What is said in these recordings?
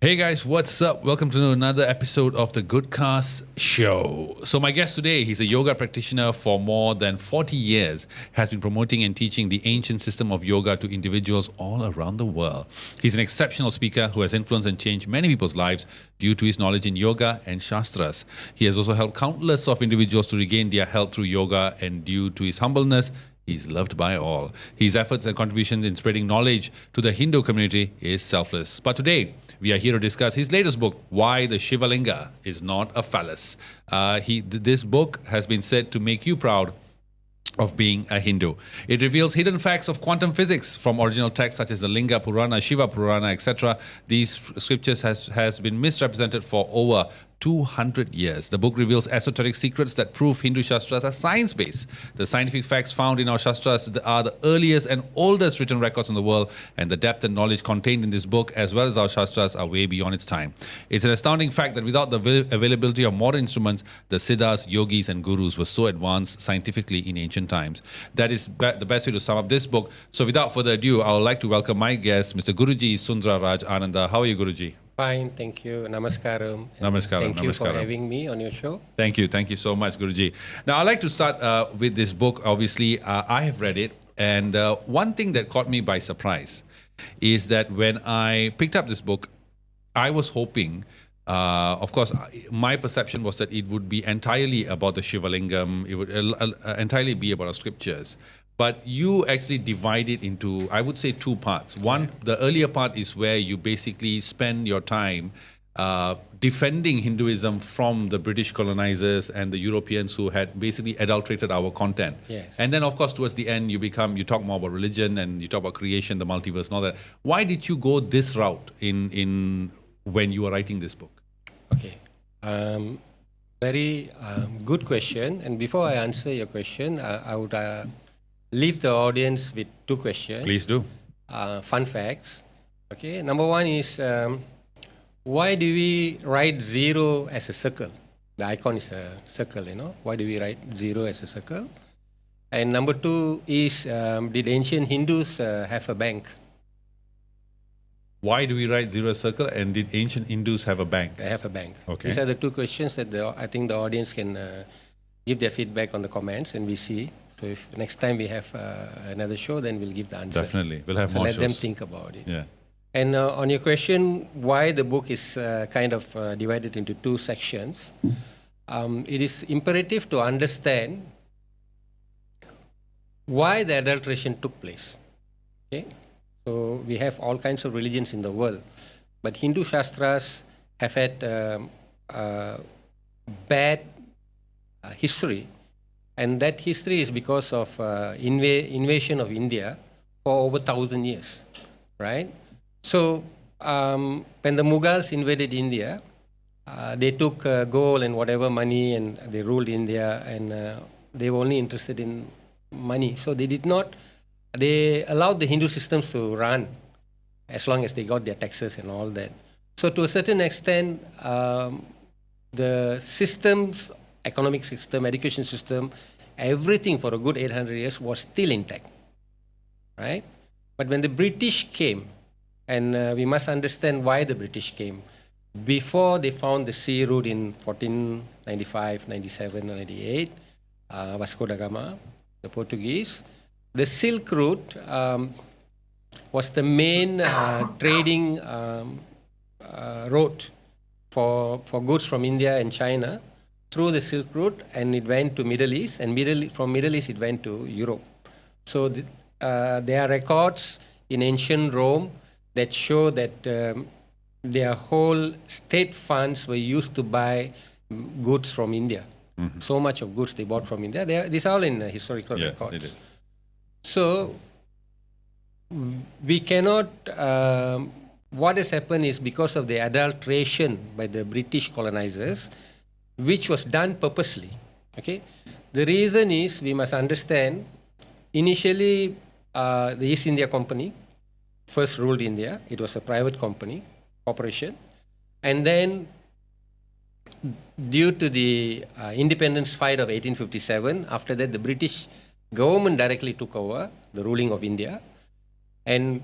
Hey guys, what's up? Welcome to another episode of the Goodcast Show. So my guest today, he's a yoga practitioner for more than 40 years, has been promoting and teaching the ancient system of yoga to individuals all around the world. He's an exceptional speaker who has influenced and changed many people's lives due to his knowledge in yoga and shastras. He has also helped countless of individuals to regain their health through yoga, and due to his humbleness, he's loved by all. His efforts and contributions in spreading knowledge to the Hindu community is selfless. But today, we are here to discuss his latest book, Why the Shiva Linga is Not a Phallus. This book has been said to make you proud of being a Hindu. It reveals hidden facts of quantum physics from original texts such as the Linga Purana, Shiva Purana, etc. These scriptures has been misrepresented for over 200 years. The book reveals esoteric secrets that prove Hindu shastras are science-based. The scientific facts found in our shastras are the earliest and oldest written records in the world, and the depth and knowledge contained in this book, as well as our shastras, are way beyond its time. It's an astounding fact that without the availability of modern instruments, the siddhas, yogis, and gurus were so advanced scientifically in ancient times. That is the best way to sum up this book. So without further ado, I would like to welcome my guest, Mr. Guruji Sundara Raj Ananda. How are you, Guruji? Fine, thank you. Namaskaram. Namaskaram. Thank you for having me on your show. Thank you so much, Guruji. Now, I'd like to start with this book. Obviously, I have read it, and one thing that caught me by surprise is that when I picked up this book, I was hoping, of course, my perception was that it would be entirely about the Shiva Lingam, it would entirely be about our scriptures. But you actually divide it into, I would say, two parts. One, the earlier part is where you basically spend your time defending Hinduism from the British colonizers and the Europeans who had basically adulterated our content. Yes. And then, of course, towards the end, you talk more about religion and you talk about creation, the multiverse, and all that. Why did you go this route in when you were writing this book? Okay. Very good question. And before I answer your question, I would leave the audience with two questions. Please do. Fun facts. Okay. Number one is, why do we write zero as a circle? The icon is a circle, Why do we write zero as a circle? And number two is, did ancient Hindus have a bank? Why do we write zero circle, and did ancient Hindus have a bank? They have a bank. Okay. These are the two questions that I think the audience can give their feedback on the comments, and we see. So if next time we have another show, then we'll give the answer. Definitely. We'll have so more let shows. them think about it. Yeah. And on your question, why the book is kind of divided into two sections, it is imperative to understand why the adulteration took place. Okay? So we have all kinds of religions in the world, but Hindu shastras have had bad history, and that history is because of invasion of India for over 1,000 years, right? So when the Mughals invaded India, they took gold and whatever money, and they ruled India, and they were only interested in money. So they allowed the Hindu systems to run as long as they got their taxes and all that. So to a certain extent, the systems, economic system, education system, everything for a good 800 years was still intact, right? But when the British came, and we must understand why the British came. Before they found the sea route in 1495, 97, 98, Vasco da Gama, the Portuguese, the Silk Route was the main trading route for goods from India and China through the Silk Route, and it went to Middle East, and from Middle East it went to Europe. So there are records in ancient Rome that show that their whole state funds were used to buy goods from India. Mm-hmm. So much of goods they bought from India. These are all in historical records. Yes, it is. So we cannot, what has happened is because of the adulteration by the British colonizers, which was done purposely. Okay, the reason is we must understand. Initially, the East India Company first ruled India. It was a private corporation, and then due to the independence fight of 1857, after that the British government directly took over the ruling of India, and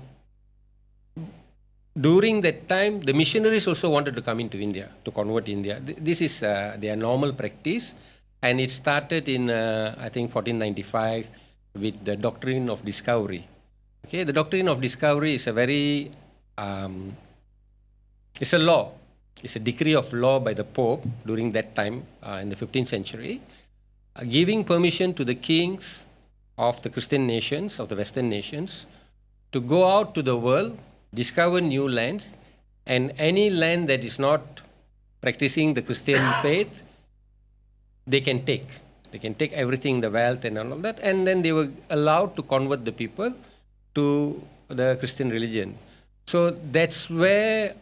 during that time, the missionaries also wanted to come into India, to convert India. This is their normal practice. And it started in, I think, 1495 with the doctrine of discovery. Okay, the doctrine of discovery is a very, it's a law. It's a decree of law by the Pope during that time in the 15th century, giving permission to the kings of the Christian nations, of the Western nations, to go out to the world, discover new lands, and any land that is not practicing the Christian faith, they can take. They can take everything, the wealth and all that, and then they were allowed to convert the people to the Christian religion. So that's where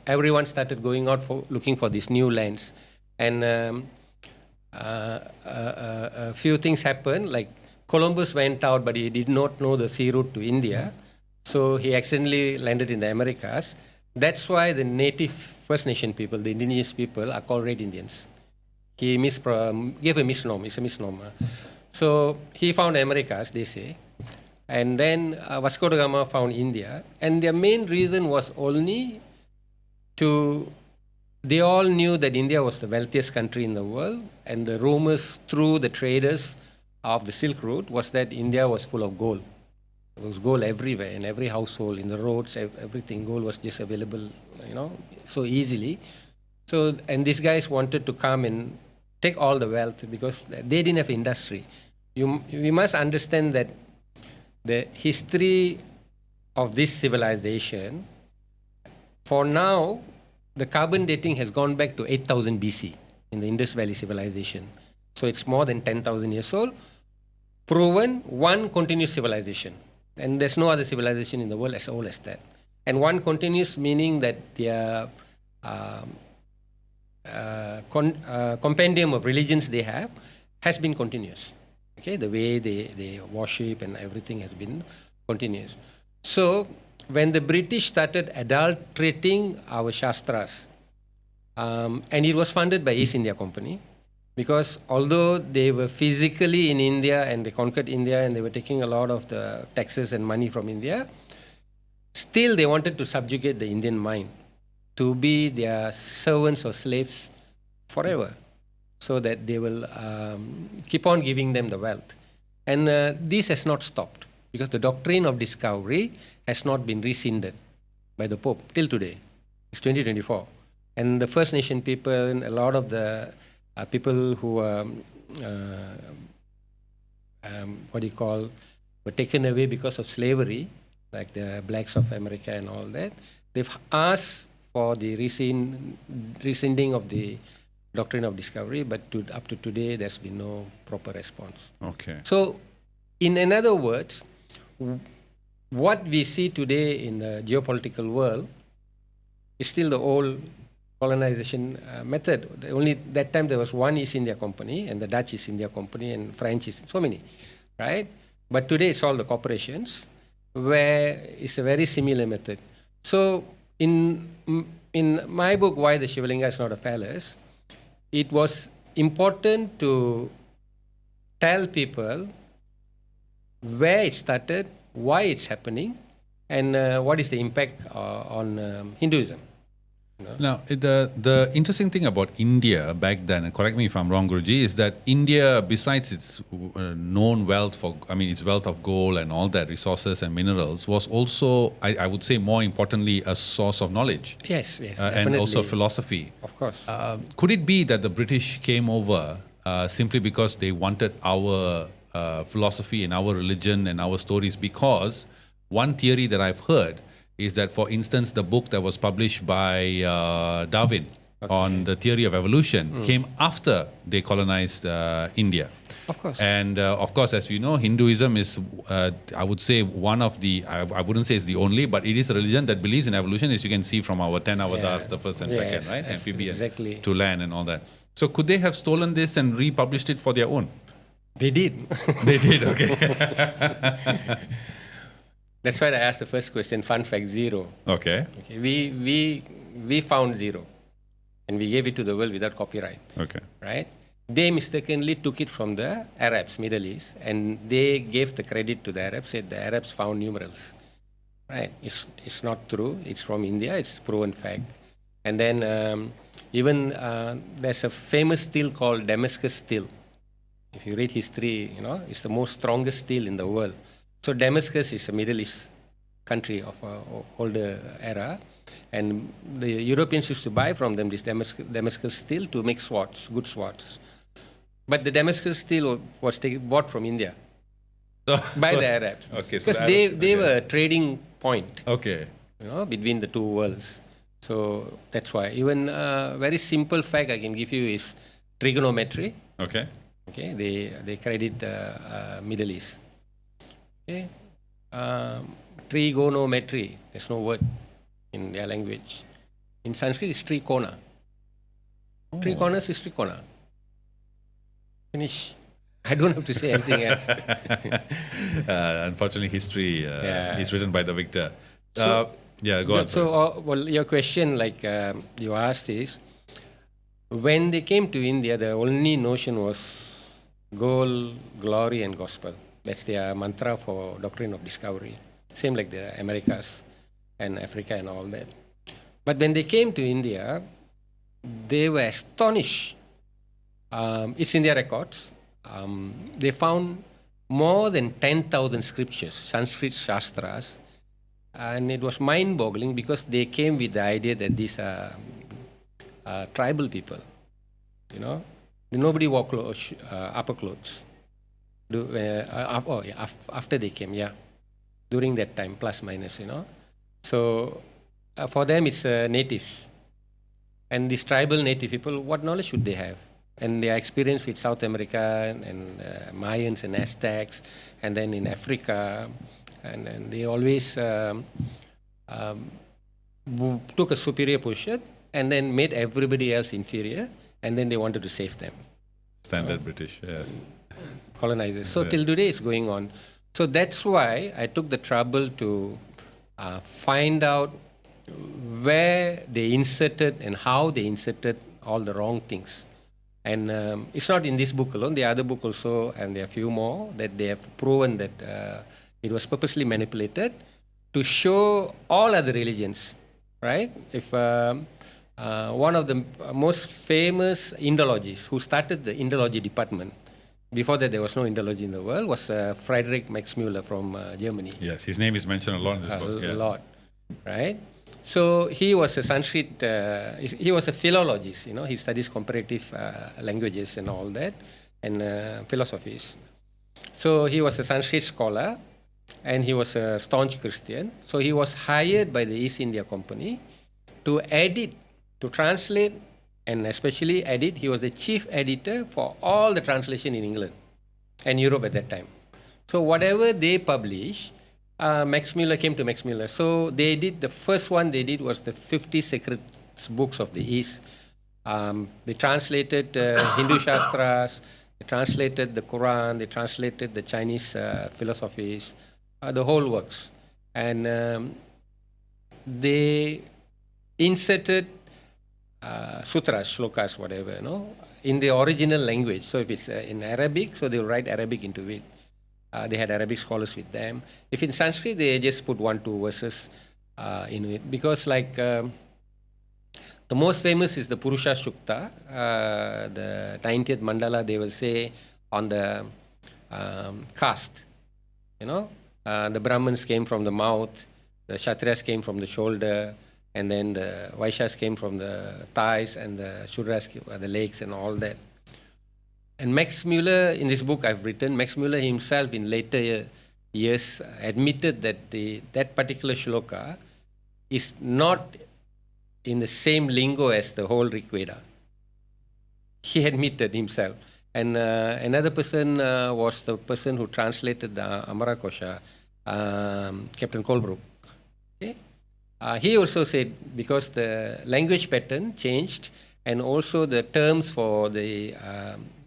everyone started going out for looking for these new lands. And a few things happened, like Columbus went out, but he did not know the sea route to India. So he accidentally landed in the Americas. That's why the native First Nation people, the indigenous people, are called Red Indians. He gave a misnomer. It's a misnomer. So he found Americas, they say. And then Vasco da Gama found India. And their main reason was only they all knew that India was the wealthiest country in the world. And the rumors through the traders of the Silk Route was that India was full of gold. There was gold everywhere, in every household, in the roads, everything. Gold was just available, so easily. So, and these guys wanted to come and take all the wealth because they didn't have industry. We must understand that the history of this civilization, for now, the carbon dating has gone back to 8,000 BC in the Indus Valley civilization. So it's more than 10,000 years old. Proven one continuous civilization. And there's no other civilization in the world as old as that. And one continuous meaning that their compendium of religions they have has been continuous. Okay, the way they worship and everything has been continuous. So when the British started adulterating our shastras, and it was funded by East India Company, because although they were physically in India and they conquered India and they were taking a lot of the taxes and money from India, still they wanted to subjugate the Indian mind to be their servants or slaves forever, so that they will keep on giving them the wealth. And this has not stopped, because the doctrine of discovery has not been rescinded by the Pope till today. It's 2024. And the First Nation people and a lot of the people who were taken away because of slavery, like the blacks of America and all that, they've asked for the rescinding of the doctrine of discovery, but up to today, there's been no proper response. Okay. So, in other words, what we see today in the geopolitical world is still the old colonization method. Only that time there was one East India Company and the Dutch East India Company and French East, so many, right? But today it's all the corporations, where it's a very similar method. So in my book, Why the Shiva Linga is Not a Phallus, it was important to tell people where it started, why it's happening, and what is the impact on Hinduism. Now, the interesting thing about India back then, and correct me if I'm wrong, Guruji, is that India, besides its known wealth its wealth of gold and all that, resources and minerals, was also, I would say more importantly, a source of knowledge. Yes, and also philosophy. Of course. Could it be that the British came over simply because they wanted our philosophy and our religion and our stories? Because one theory that I've heard is that, for instance, the book that was published by Darwin on the theory of evolution came after they colonized India. Of course. And of course, as we know, Hinduism is, I would say, one of the, I wouldn't say it's the only, but it is a religion that believes in evolution, as you can see from our 10 avatars, the first and second, right? Amphibian to land and all that. So could they have stolen this and republished it for their own? They did. They did, okay. That's why I asked the first question, fun fact, 0. Okay. We found 0. And we gave it to the world without copyright. Okay. Right? They mistakenly took it from the Arabs, Middle East, and they gave the credit to the Arabs, said the Arabs found numerals. right? It's not true. It's from India. It's proven fact. And then even there's a famous steel called Damascus steel. If you read history, it's the most strongest steel in the world. So Damascus is a Middle East country of older era, and the Europeans used to buy from them this Damascus steel to make swords, good swords. But the Damascus steel was bought from India by the Arabs. Okay, because they were a trading point. Okay. Between the two worlds. So that's why. Even a very simple fact I can give you is trigonometry. Okay. Okay, they credit the Middle East. Okay, trigonometry. There's no word in their language. In Sanskrit, it's trikona. Oh. 3 corners is trikona. Finish. I don't have to say anything else. Unfortunately, history is written by the victor. So, go on. So, your question, like you asked, is when they came to India, the only notion was goal, glory, and gospel. That's their mantra for doctrine of discovery. Same like the Americas and Africa and all that. But when they came to India, they were astonished. It's in their records. They found more than 10,000 scriptures, Sanskrit shahstra-s, and it was mind-boggling because they came with the idea that these are tribal people. Nobody wore upper clothes. After they came, during that time, plus minus, So for them, it's natives. And these tribal native people, what knowledge should they have? And their experience with South America and Mayans and Aztecs, and then in Africa, and they always took a superior position and then made everybody else inferior, and then they wanted to save them. Standard British, yes. Colonizers. So till today it's going on. So that's why I took the trouble to find out where they inserted and how they inserted all the wrong things. And it's not in this book alone. The other book also, and there are a few more, that they have proven that it was purposely manipulated to show all other religions, right? If one of the most famous Indologists who started the Indology department, before that there was no Indology in the world, was Friedrich Max Müller from Germany. Yes, his name is mentioned a lot in this book. A lot, right? So he was a Sanskrit, he was a philologist, he studies comparative languages and all that, and philosophies. So he was a Sanskrit scholar, and he was a staunch Christian. So he was hired by the East India Company to edit, to translate, and especially edit. He was the chief editor for all the translation in England and Europe at that time. So whatever they publish, Max Müller came to Max Müller. So they did, the first one they did was the 50 sacred books of the East. They translated Hindu shahstra-s, they translated the Quran, they translated the Chinese philosophies, the whole works. And they inserted sutras, shlokas, whatever, in the original language. So if it's in Arabic, so they'll write Arabic into it. They had Arabic scholars with them. If in Sanskrit, they just put 1-2 verses in it. Because the most famous is the Purusha Shukta, the 90th mandala, they will say on the caste. The Brahmins came from the mouth, the Kshatriyas came from the shoulder, and then the Vaishyas came from the thighs, and the Shudras came from the legs and all that. And Max Müller, in this book I've written, Max Müller himself in later years admitted that that particular shloka is not in the same lingo as the whole Rig Veda. He admitted himself. And another person was the person who translated the Amarakosha, Captain Colebrook. Okay? He also said because the language pattern changed, and also the terms for the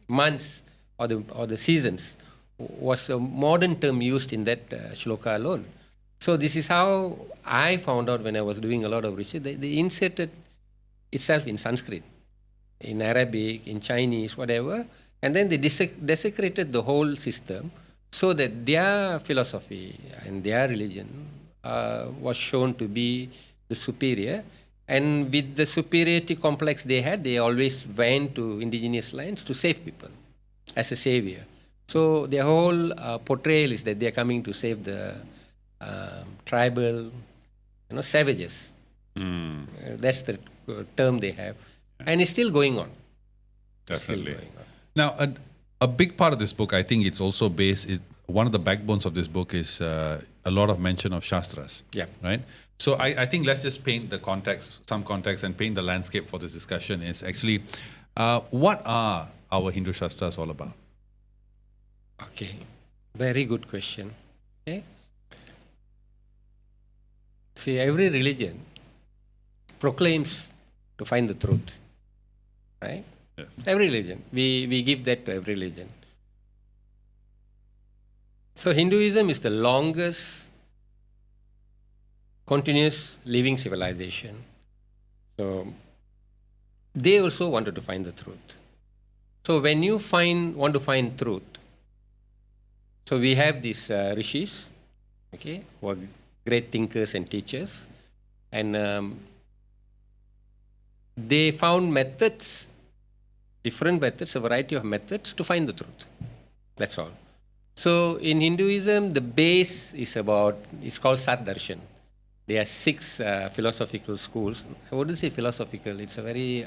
months or the seasons was a modern term used in that shloka alone. So this is how I found out when I was doing a lot of research. They inserted itself in Sanskrit, in Arabic, in Chinese, whatever, and then they desecrated the whole system so that their philosophy and their religion was shown to be the superior. And with the superiority complex they had, they always went to indigenous lands to save people as a savior. So their whole portrayal is that they are coming to save the tribal, savages. That's the term they have, and it's still going on. Definitely. Now, a big part of this book, I think it's also one of the backbones of this book is a lot of mention of shastras. Yeah. Right? So I think let's just paint the context, some context, and paint the landscape for this discussion is actually, what are our Hindu shastras all about? Okay, very good question. Okay. See, every religion proclaims to find the truth, right? Yes. Every religion. We give that to every religion. So Hinduism is the longest continuous living civilization. So they also wanted to find the truth. So when you want to find truth, so we have these rishis, okay, who are great thinkers and teachers, and they found methods, different methods, a variety of methods to find the truth. That's all. So in Hinduism, the base is it's called Sat Darshan. There are 6 philosophical schools. I wouldn't say philosophical, it's a very,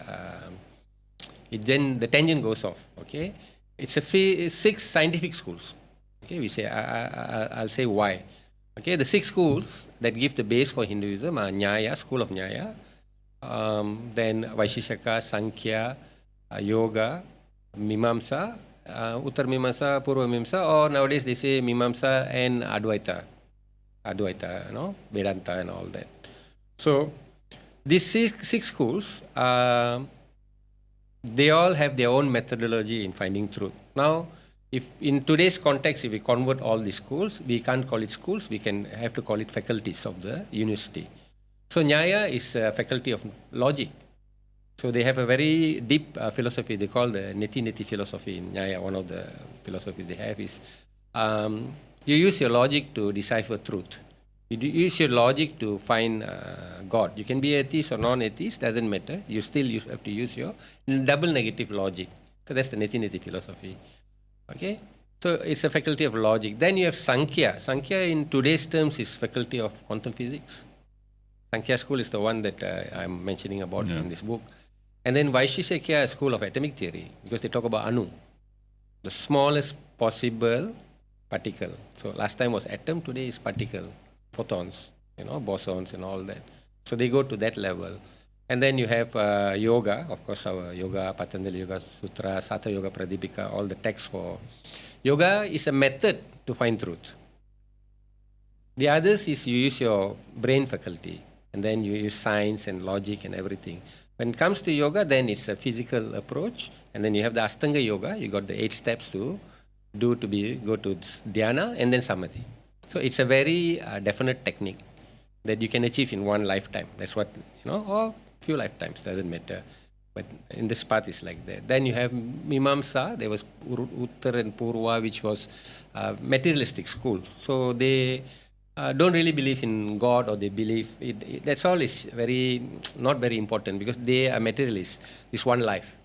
then the tangent goes off, okay? It's 6 scientific schools. Okay, we say, I'll say why. Okay, the 6 schools that give the base for Hinduism are Nyaya, school of Nyaya, then Vaisheshika, Sankhya, Yoga, Mimamsa, Uttar Mimamsa, Purva Mimamsa, or nowadays they say Mimamsa and Advaita, Vedanta and all that. So these 6 schools, they all have their own methodology in finding truth. Now, if in today's context, if we convert all these schools, we can't call it schools, we have to call it faculties of the university. So Nyaya is a faculty of logic. So they have a very deep philosophy. They call the Neti philosophy in Nyaya. One of the philosophies they have is you use your logic to decipher truth. You use your logic to find God. You can be atheist or non-atheist, doesn't matter. You still have to use your double negative logic. So that's the Neti philosophy. Okay, so it's a faculty of logic. Then you have Sankhya. Sankhya in today's terms is faculty of quantum physics. Sankhya school is the one that I'm mentioning about in this book. And then Vaisheshika school of atomic theory, because they talk about Anu, the smallest possible particle. So last time was atom, today is particle, photons, bosons and all that. So they go to that level. And then you have yoga, of course, our yoga, Patanjali Yoga Sutra, Satya Yoga Pradipika, all the texts for yoga is a method to find truth. The others is you use your brain faculty, and then you use science and logic and everything. When it comes to yoga, then it's a physical approach, and then you have the Ashtanga Yoga. You got the 8 steps to do go to dhyana and then samadhi. So it's a very definite technique that you can achieve in one lifetime. That's what or few lifetimes, doesn't matter. But in this path is like that. Then you have Mimamsa. There was Uttar and Purva, which was materialistic school. So they don't really believe in God, or they believe that's all is not very important, because they are materialists. It's one life.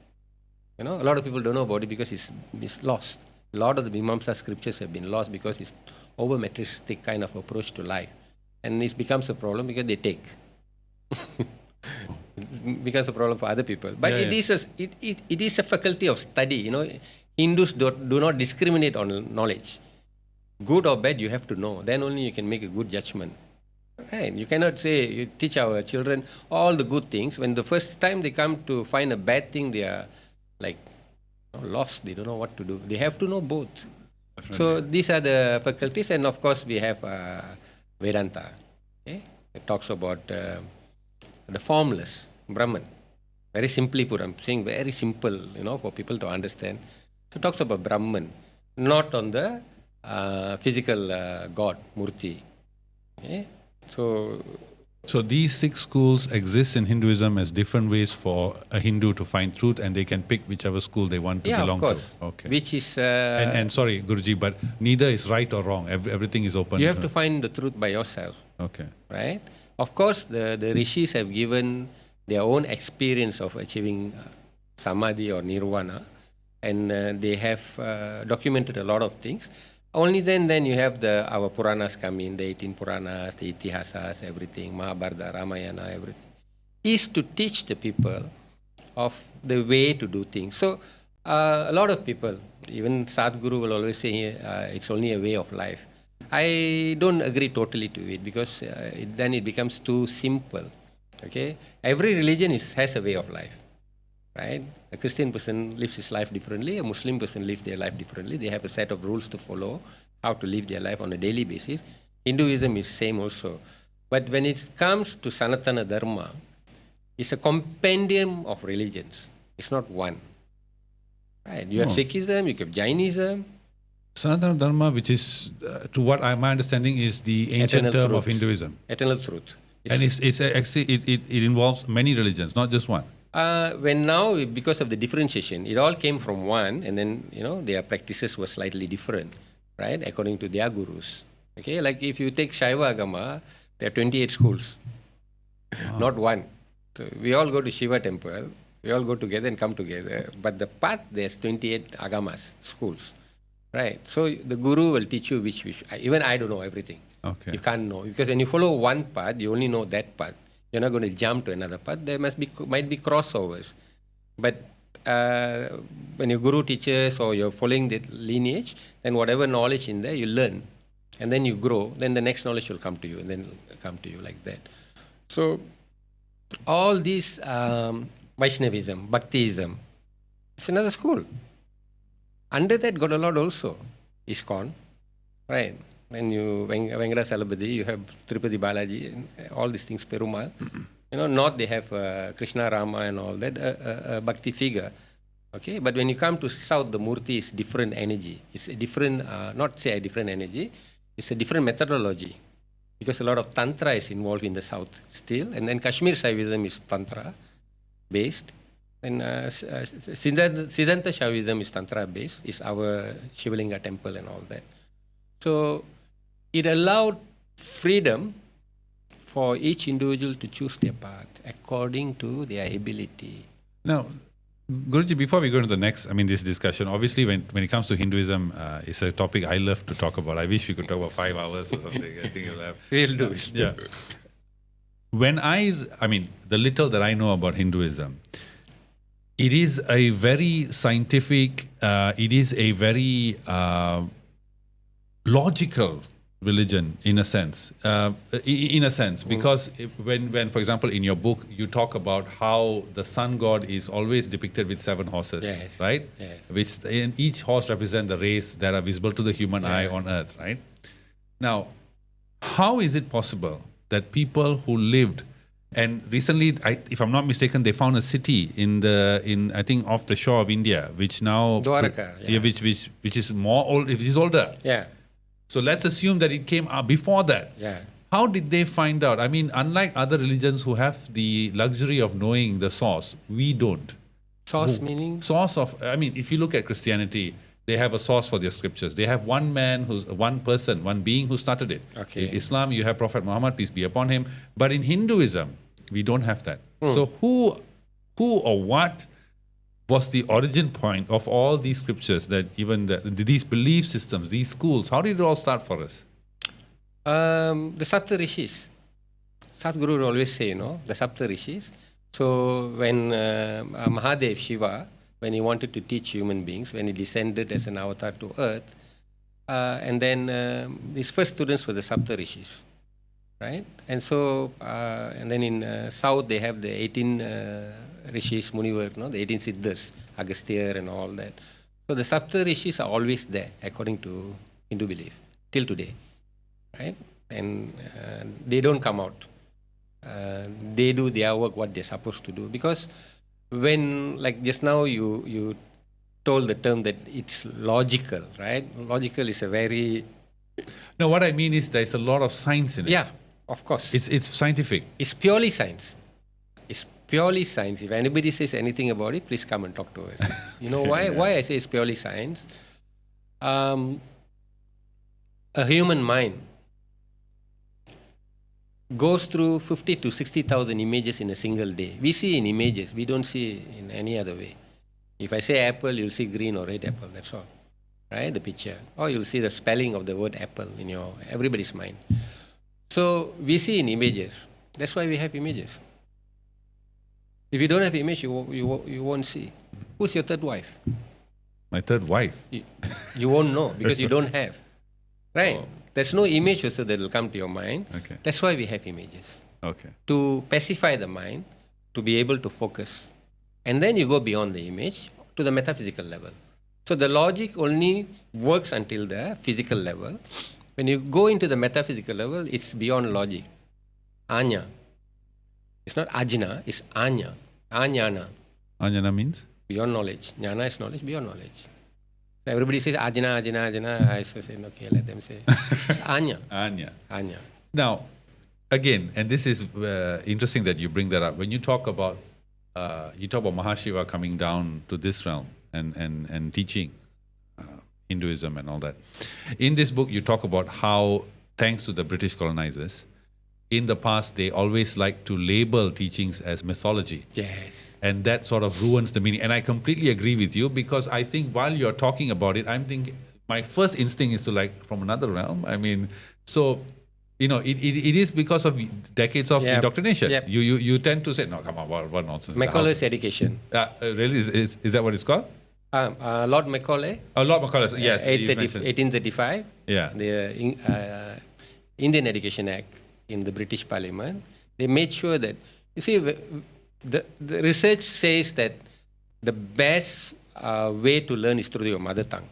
A lot of people don't know about it because it's lost. A lot of the Mimamsa scriptures have been lost because it's over materialistic kind of approach to life, and this becomes a problem because they take. It becomes a problem for other people. But it is a faculty of study. Hindus do not discriminate on knowledge. Good or bad, you have to know. Then only you can make a good judgment. Right? You cannot say, you teach our children all the good things. When the first time they come to find a bad thing, they are like lost. They don't know what to do. They have to know both. Definitely. So these are the faculties. And of course, we have Vedanta. Okay? It talks about the formless, Brahman. Very simply put, I'm saying very simple, for people to understand. So it talks about Brahman, not on the physical God, Murti. Okay? So So these 6 schools exist in Hinduism as different ways for a Hindu to find truth, and they can pick whichever school they want to Yeah, belong of course. to. Okay. Which is And sorry, Guruji, but neither is right or wrong. Everything is open. you have to find the truth by yourself. Okay. Right? Of course, the rishis have given their own experience of achieving samadhi or nirvana, and they have documented a lot of things. Only then you have our Puranas come in, the 18 Puranas, the Itihasas, everything, Mahabharata, Ramayana, everything, is to teach the people of the way to do things. So a lot of people, even Sadhguru will always say it's only a way of life. I don't agree totally to it because then it becomes too simple. Okay, every religion has a way of life, right? A Christian person lives his life differently. A Muslim person lives their life differently. They have a set of rules to follow, how to live their life on a daily basis. Hinduism is same also. But when it comes to Sanatana Dharma, it's a compendium of religions. It's not one. Right? You have Sikhism, you have Jainism. Sanatana Dharma, which is, to what my understanding, is the ancient term of Hinduism. Eternal truth. And it's actually, it involves many religions, not just one. When now, because of the differentiation, it all came from one, and then their practices were slightly different, right, according to their gurus. Okay, like if you take Shaiva Agama, there are 28 schools, not one. So we all go to Shiva temple, we all go together and come together. But the path, there's 28 Agamas, schools, right? So the guru will teach you which. Even I don't know everything. Okay. You can't know because when you follow one path, you only know that path. You're not going to jump to another path. There might be crossovers. But when your guru teaches or you're following the lineage, then whatever knowledge in there, you learn. And then you grow. Then the next knowledge will come to you and then come to you like that. So all these Vaishnavism, Bhaktiism, it's another school. Under that, got a lot also. ISKCON, right? When you Venkata Salabadi, you have Tirupati Balaji, and all these things, Perumal. North they have Krishna Rama and all that, a Bhakti figure. Okay, but when you come to South, the Murti is different energy. It's a different, not say a different energy, it's a different methodology. Because a lot of Tantra is involved in the South still. And then Kashmir Shaivism is Tantra based. And Siddhanta Shaivism is Tantra based, is our Shiva Linga temple and all that. So it allowed freedom for each individual to choose their path according to their ability. Now, Guruji, before we go into the next, this discussion, obviously when it comes to Hinduism, it's a topic I love to talk about. I wish we could talk about 5 hours or something. I think you'll have. We'll do it. Yeah. When the little that I know about Hinduism, it is a very scientific, it is a very logical religion in a sense, because when, for example, in your book, you talk about how the sun god is always depicted with 7 horses, yes. right? Yes. Which, and each horse represents the race that are visible to the human eye on earth, right? Now, how is it possible that people who lived, and recently, if I'm not mistaken, they found a city in I think off the shore of India, which now Dwarka, which is which is older. Yeah. So let's assume that it came up before that. Yeah. How did they find out? Unlike other religions who have the luxury of knowing the source, we don't. Source meaning? Source of, if you look at Christianity, they have a source for their scriptures. They have one being who started it. Okay. In Islam, you have Prophet Muhammad, peace be upon him. But in Hinduism, we don't have that. So who or what was the origin point of all these scriptures, that even these belief systems, these schools, how did it all start for us? The Sapta Rishis. Sadhguru would always say, the Sapta Rishis. So when Mahadev, Shiva, when he wanted to teach human beings, when he descended as an avatar to earth, and then his first students were the Sapta Rishis, right? And so, and then in South they have the 18 Rishis, Munivar, the 18 Siddhas, Agastya and all that. So the Sapta Rishis are always there, according to Hindu belief, till today, right? And they don't come out. They do their work, what they're supposed to do. Because when, like just now, you told the term that it's logical, right? Logical is a very... No, what I mean is there's a lot of science in it. Yeah. Of course. It's scientific. It's purely science. It's purely science. If anybody says anything about it, please come and talk to us. You know why? Yeah. Why I say it's purely science? A human mind goes through 50 to 60,000 images in a single day. We see in images. We don't see in any other way. If I say apple, you'll see green or red apple. That's all. Right? The picture. Or you'll see the spelling of the word apple in everybody's mind. So we see in images. That's why we have images. If you don't have image, you won't see. Who's your third wife? My third wife. You won't know because you don't have. Right? Oh. There's no image also that will come to your mind. Okay. That's why we have images. Okay. To pacify the mind, to be able to focus. And then you go beyond the image to the metaphysical level. So the logic only works until the physical level. When you go into the metaphysical level, it's beyond logic. Anya. It's not ajna, it's anya. Anyana. Anjana means? Beyond knowledge. Jnana is knowledge, beyond knowledge. So everybody says ajna, ajna, ajna. I say, okay, let them say. It's anya. Anya. Anya. Now, again, and this is interesting that you bring that up. When you talk about Mahashiva coming down to this realm and teaching Hinduism and all that. In this book, you talk about how, thanks to the British colonizers, in the past, they always like to label teachings as mythology. Yes. And that sort of ruins the meaning. And I completely agree with you, because I think while you're talking about it, I'm thinking, my first instinct is to from another realm. I mean, so, it is because of decades of indoctrination. Yep. You tend to say, no, come on, what nonsense. Macaulay's education. Really? Is that what it's called? Lord Macaulay. Lord Macaulay, yes. 1835. Yeah. The Indian Education Act in the British Parliament. They made sure that, you see, the research says that the best way to learn is through your mother tongue.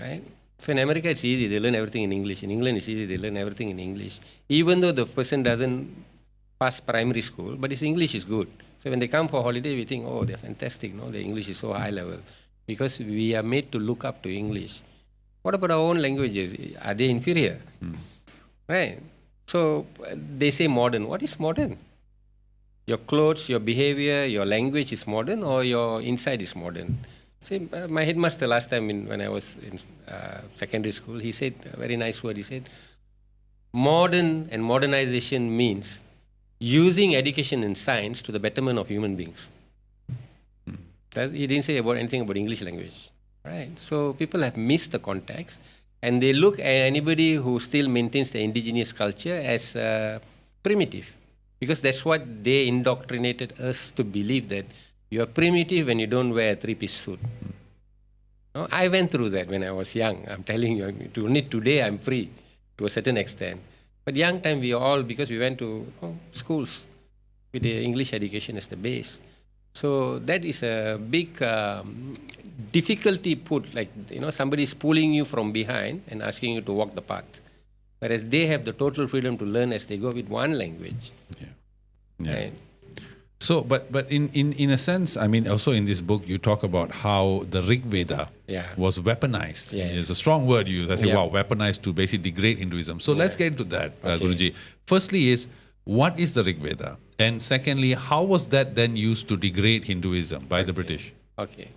Right? So in America, it's easy. They learn everything in English. In England, it's easy. They learn everything in English. Even though the person doesn't pass primary school, but his English is good. So when they come for holiday, we think, oh, they're fantastic. No, their English is so high level. Because we are made to look up to English. What about our own languages? Are they inferior? Right? So they say modern. What is modern? Your clothes, your behavior, your language is modern, or your inside is modern? See, my headmaster last time when I was in secondary school, he said a very nice word. He said, modern and modernization means using education and science to the betterment of human beings. He didn't say anything about English language. Right? So people have missed the context, and they look at anybody who still maintains the indigenous culture as primitive, because that's what they indoctrinated us to believe, that you are primitive when you don't wear a three-piece suit. No, I went through that when I was young. I'm telling you, only today I'm free to a certain extent. But young time because we went to schools with the English education as the base. So that is a big difficulty put, somebody is pulling you from behind and asking you to walk the path. Whereas they have the total freedom to learn as they go with one language. Yeah. Right? So, but in a sense, I mean, also in this book, you talk about how the Rig Veda was weaponized. Yes. It's a strong word you use. I say, wow, weaponized to basically degrade Hinduism. So let's get into that, Guruji. Firstly what is the Rig Veda? And secondly, how was that then used to degrade Hinduism by the British? Okay.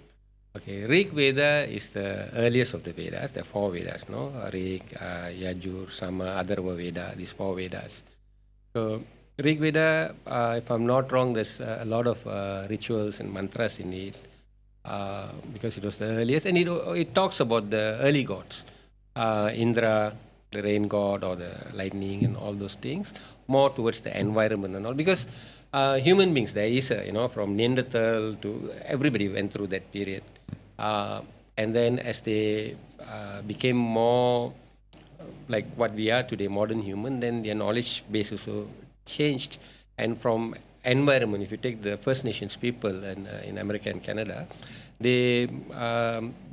Rig Veda is the earliest of the Vedas. There are 4 Vedas, no? Rig, Yajur, Sama, Atharva Veda, these 4 Vedas. So Rig Veda, if I'm not wrong, there's a lot of rituals and mantras in it, because it was the earliest. And it talks about the early gods, Indra, the rain god, or the lightning, and all those things, more towards the environment and all. Because human beings, there is from Neanderthal to everybody went through that period. And then as they became more like what we are today, modern human, then their knowledge base also changed. And from environment, if you take the First Nations people in America and Canada, they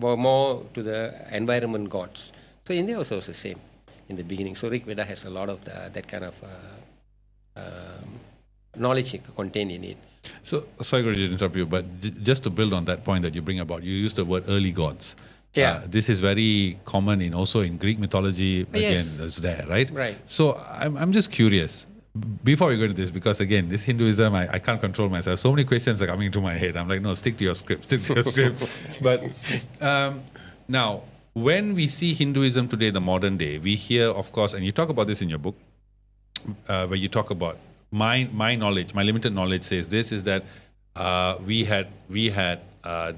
were more to the environment gods. So India also was the same in the beginning. So Rig Veda has a lot of that kind of knowledge contained in it. So, sorry Guruji to interrupt you, but just to build on that point that you bring about, you use the word early gods. Yeah. This is very common also in Greek mythology. Again, Yes. it's there, right? Right. So I'm just curious. Before we go into this, because again, this Hinduism, I can't control myself. So many questions are coming into my head. I'm like, no, stick to your script, stick to your script. But now, when we see Hinduism today, the modern day, we hear, of course, and you talk about this in your book, where you talk about my knowledge, my limited knowledge says this is that we had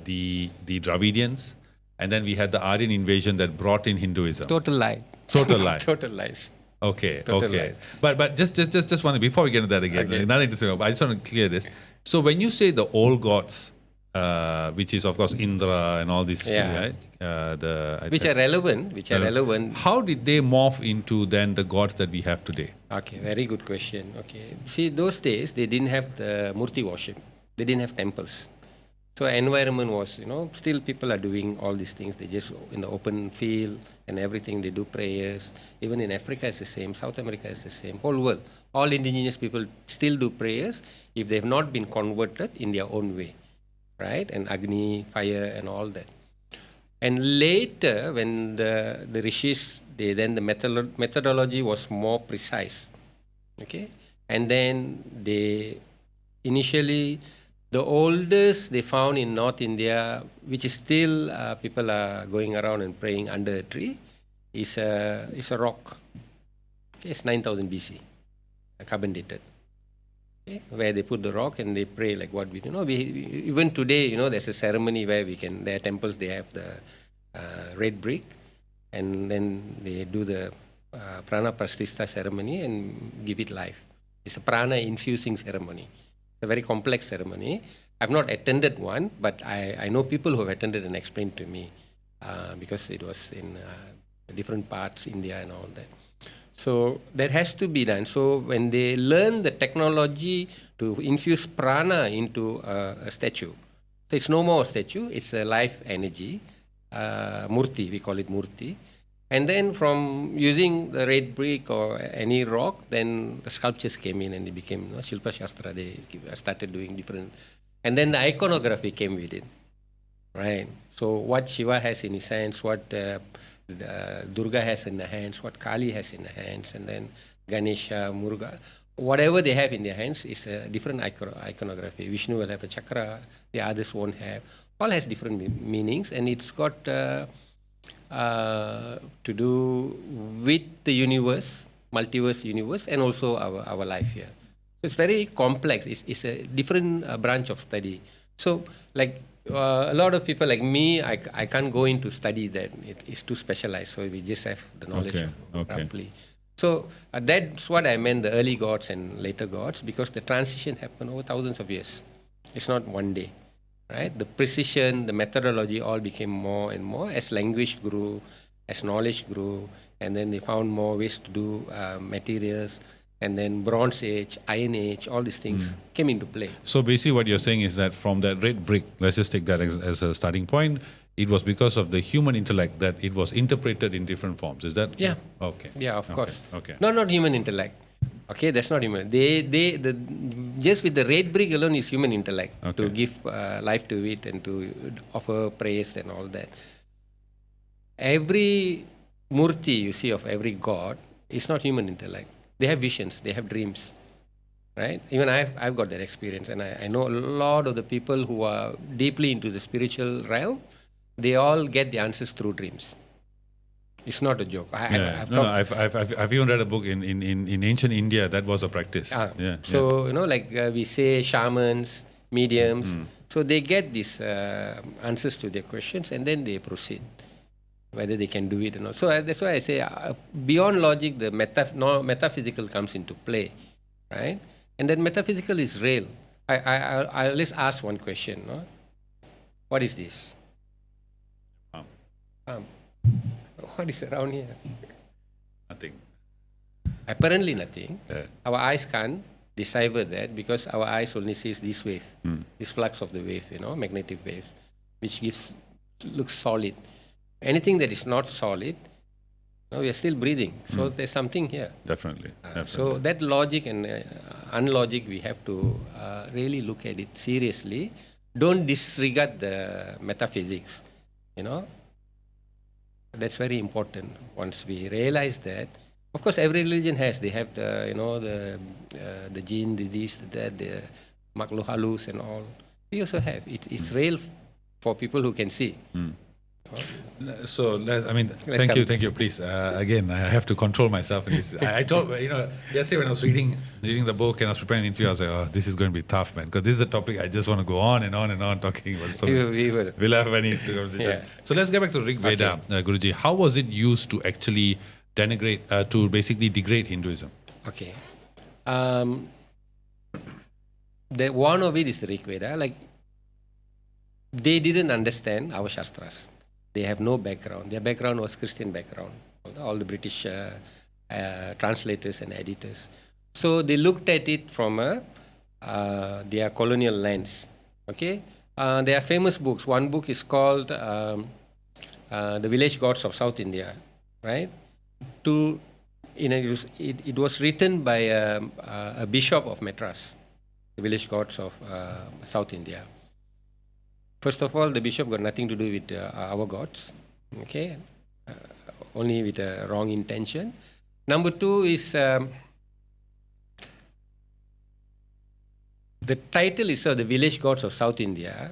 the Dravidians, and then we had the Aryan invasion that brought in Hinduism. Total lie. Total lie. Total lies. Okay, Total okay. lie. But just one thing, before we get into that again, Okay. another interesting, I just want to clear this. So when you say the old gods, which is of course Indra and all this, Yeah. right? Which are relevant. How did they morph into then the gods that we have today? Okay, very good question. Okay. See, those days, they didn't have the Murti worship. They didn't have temples. So environment was, still people are doing all these things. They just in the open field and everything. They do prayers. Even in Africa, it's the same. South America is the same. Whole world, all indigenous people still do prayers if they've not been converted in their own way, right? And Agni, fire, and all that. And later, when the rishis, then the methodology was more precise, okay? And then they initially, the oldest they found in North India, which is still people are going around and praying under a tree, is a rock. Okay, it's 9,000 BC, carbon dated. Okay, where they put the rock and they pray like what we do. Even today, there's a ceremony where there are temples, they have the red brick, and then they do the prana prastishta ceremony and give it life. It's a prana infusing ceremony. It's a very complex ceremony. I've not attended one, but I know people who have attended and explained to me because it was in different parts, India and all that. So that has to be done. So when they learn the technology to infuse prana into a statue, so it's no more a statue, it's a life energy, murti, we call it murti. And then from using the red brick or any rock, then the sculptures came in and they became Shilpa Shastra. They started doing different. And then the iconography came with it, right? So what Shiva has in his hands, what Durga has in the hands, what Kali has in the hands, and then Ganesha, Muruga, whatever they have in their hands is a different iconography. Vishnu will have a chakra, the others won't have. All has different meanings, and it's got to do with the universe, multiverse universe, and also our life here. So it's very complex. It's a different branch of study. So like a lot of people like me, I can't go into study that. It's too specialized. So we just have the knowledge roughly. So that's what I meant, the early gods and later gods, because the transition happened over thousands of years. It's not one day. Right? The precision, the methodology all became more and more as language grew, as knowledge grew, and then they found more ways to do materials, and then Bronze Age, Iron Age, all these things came into play. So basically what you're saying is that from that red brick, let's just take that as a starting point, it was because of the human intellect that it was interpreted in different forms. Is that? Yeah. Okay. Yeah, of course. Okay. No, not human intellect. Okay, that's not human. Just with the red brick alone is human intellect to give life to it and to offer praise and all that. Every murti you see of every god is not human intellect. They have visions, they have dreams, right? Even I've got that experience, and I know a lot of the people who are deeply into the spiritual realm. They all get the answers through dreams. It's not a joke. I've even read a book in ancient India that was a practice. We say shamans, mediums. So they get these answers to their questions and then they proceed, whether they can do it or not. So that's why I say beyond logic, the metaphysical comes into play, right? And then metaphysical is real. I always ask one question. No? What is this? What is around here? Nothing. Apparently nothing. Yeah. Our eyes can't decipher that because our eyes only sees this wave, this flux of the wave, magnetic waves, which looks solid. Anything that is not solid, we are still breathing. So there's something here. Definitely. So that logic and unlogic, we have to really look at it seriously. Don't disregard the metaphysics, That's very important. Once we realize that, of course, every religion has. They have the jinn, the this, the that, the makhluk halus and all. We also have. It's real for people who can see. So, Let's thank you, please. Again, I have to control myself in this. I told, yesterday when I was reading the book and I was preparing the interview, I was like, oh, this is going to be tough, man, because this is a topic I just want to go on and on and on talking about. So we will. We'll have many conversations. Yeah. So let's get back to Rig Veda, Guruji. How was it used to actually denigrate, to basically degrade Hinduism? Okay. The one of it is the Rig Veda. Like, they didn't understand our shastras. They have no background. Their background was Christian background. All the British translators and editors. So they looked at it from their colonial lens. Okay. There are famous books. One book is called The Village Gods of South India, right? It was written by a bishop of Madras, the Village Gods of South India. First of all, the bishop got nothing to do with our gods, okay? Only with a wrong intention. Number two is the title is the Village Gods of South India.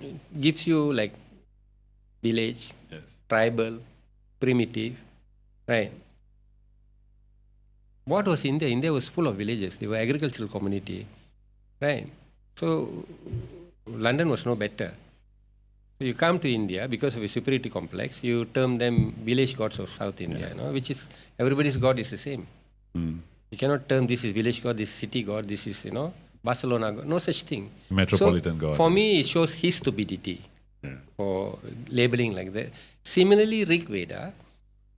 It gives you like village, tribal, primitive, right? What was India? India was full of villages. They were agricultural community, right? So London was no better. So you come to India because of a superiority complex. You term them village gods of South India, which is everybody's god is the same. You cannot term this is village god, this is city god, this is Barcelona god. No such thing. Metropolitan god. For me, it shows his stupidity for labeling like that. Similarly, Rig Veda,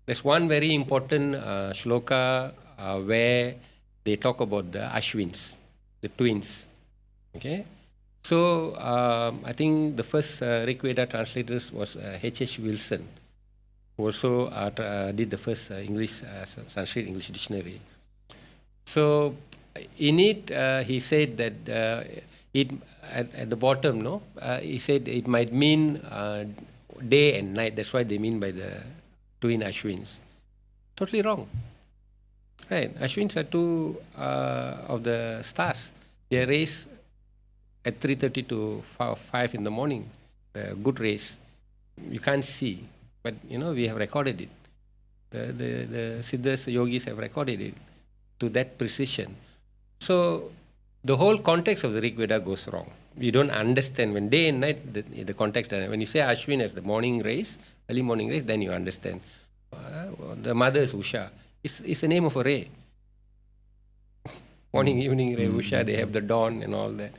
there's one very important shloka where they talk about the Ashwins, the twins. Okay. So I think the first Rig Veda translators was H.H. Wilson, who also did the first Sanskrit English dictionary. So in it, he said that at the bottom, he said it might mean day and night. That's what they mean by the twin Ashwins. Totally wrong. Right? Ashwins are two of the stars. They are raised at 3:30 to 5 in the morning, good race. You can't see, but we have recorded it. The Siddhas, yogis have recorded it to that precision. So the whole context of the Rig Veda goes wrong. You don't understand when day and night, the context. When you say Ashwin as the morning race, early morning race, then you understand. The mother is Usha. It's the name of a ray. Morning, evening ray, Usha, they have the dawn and all that.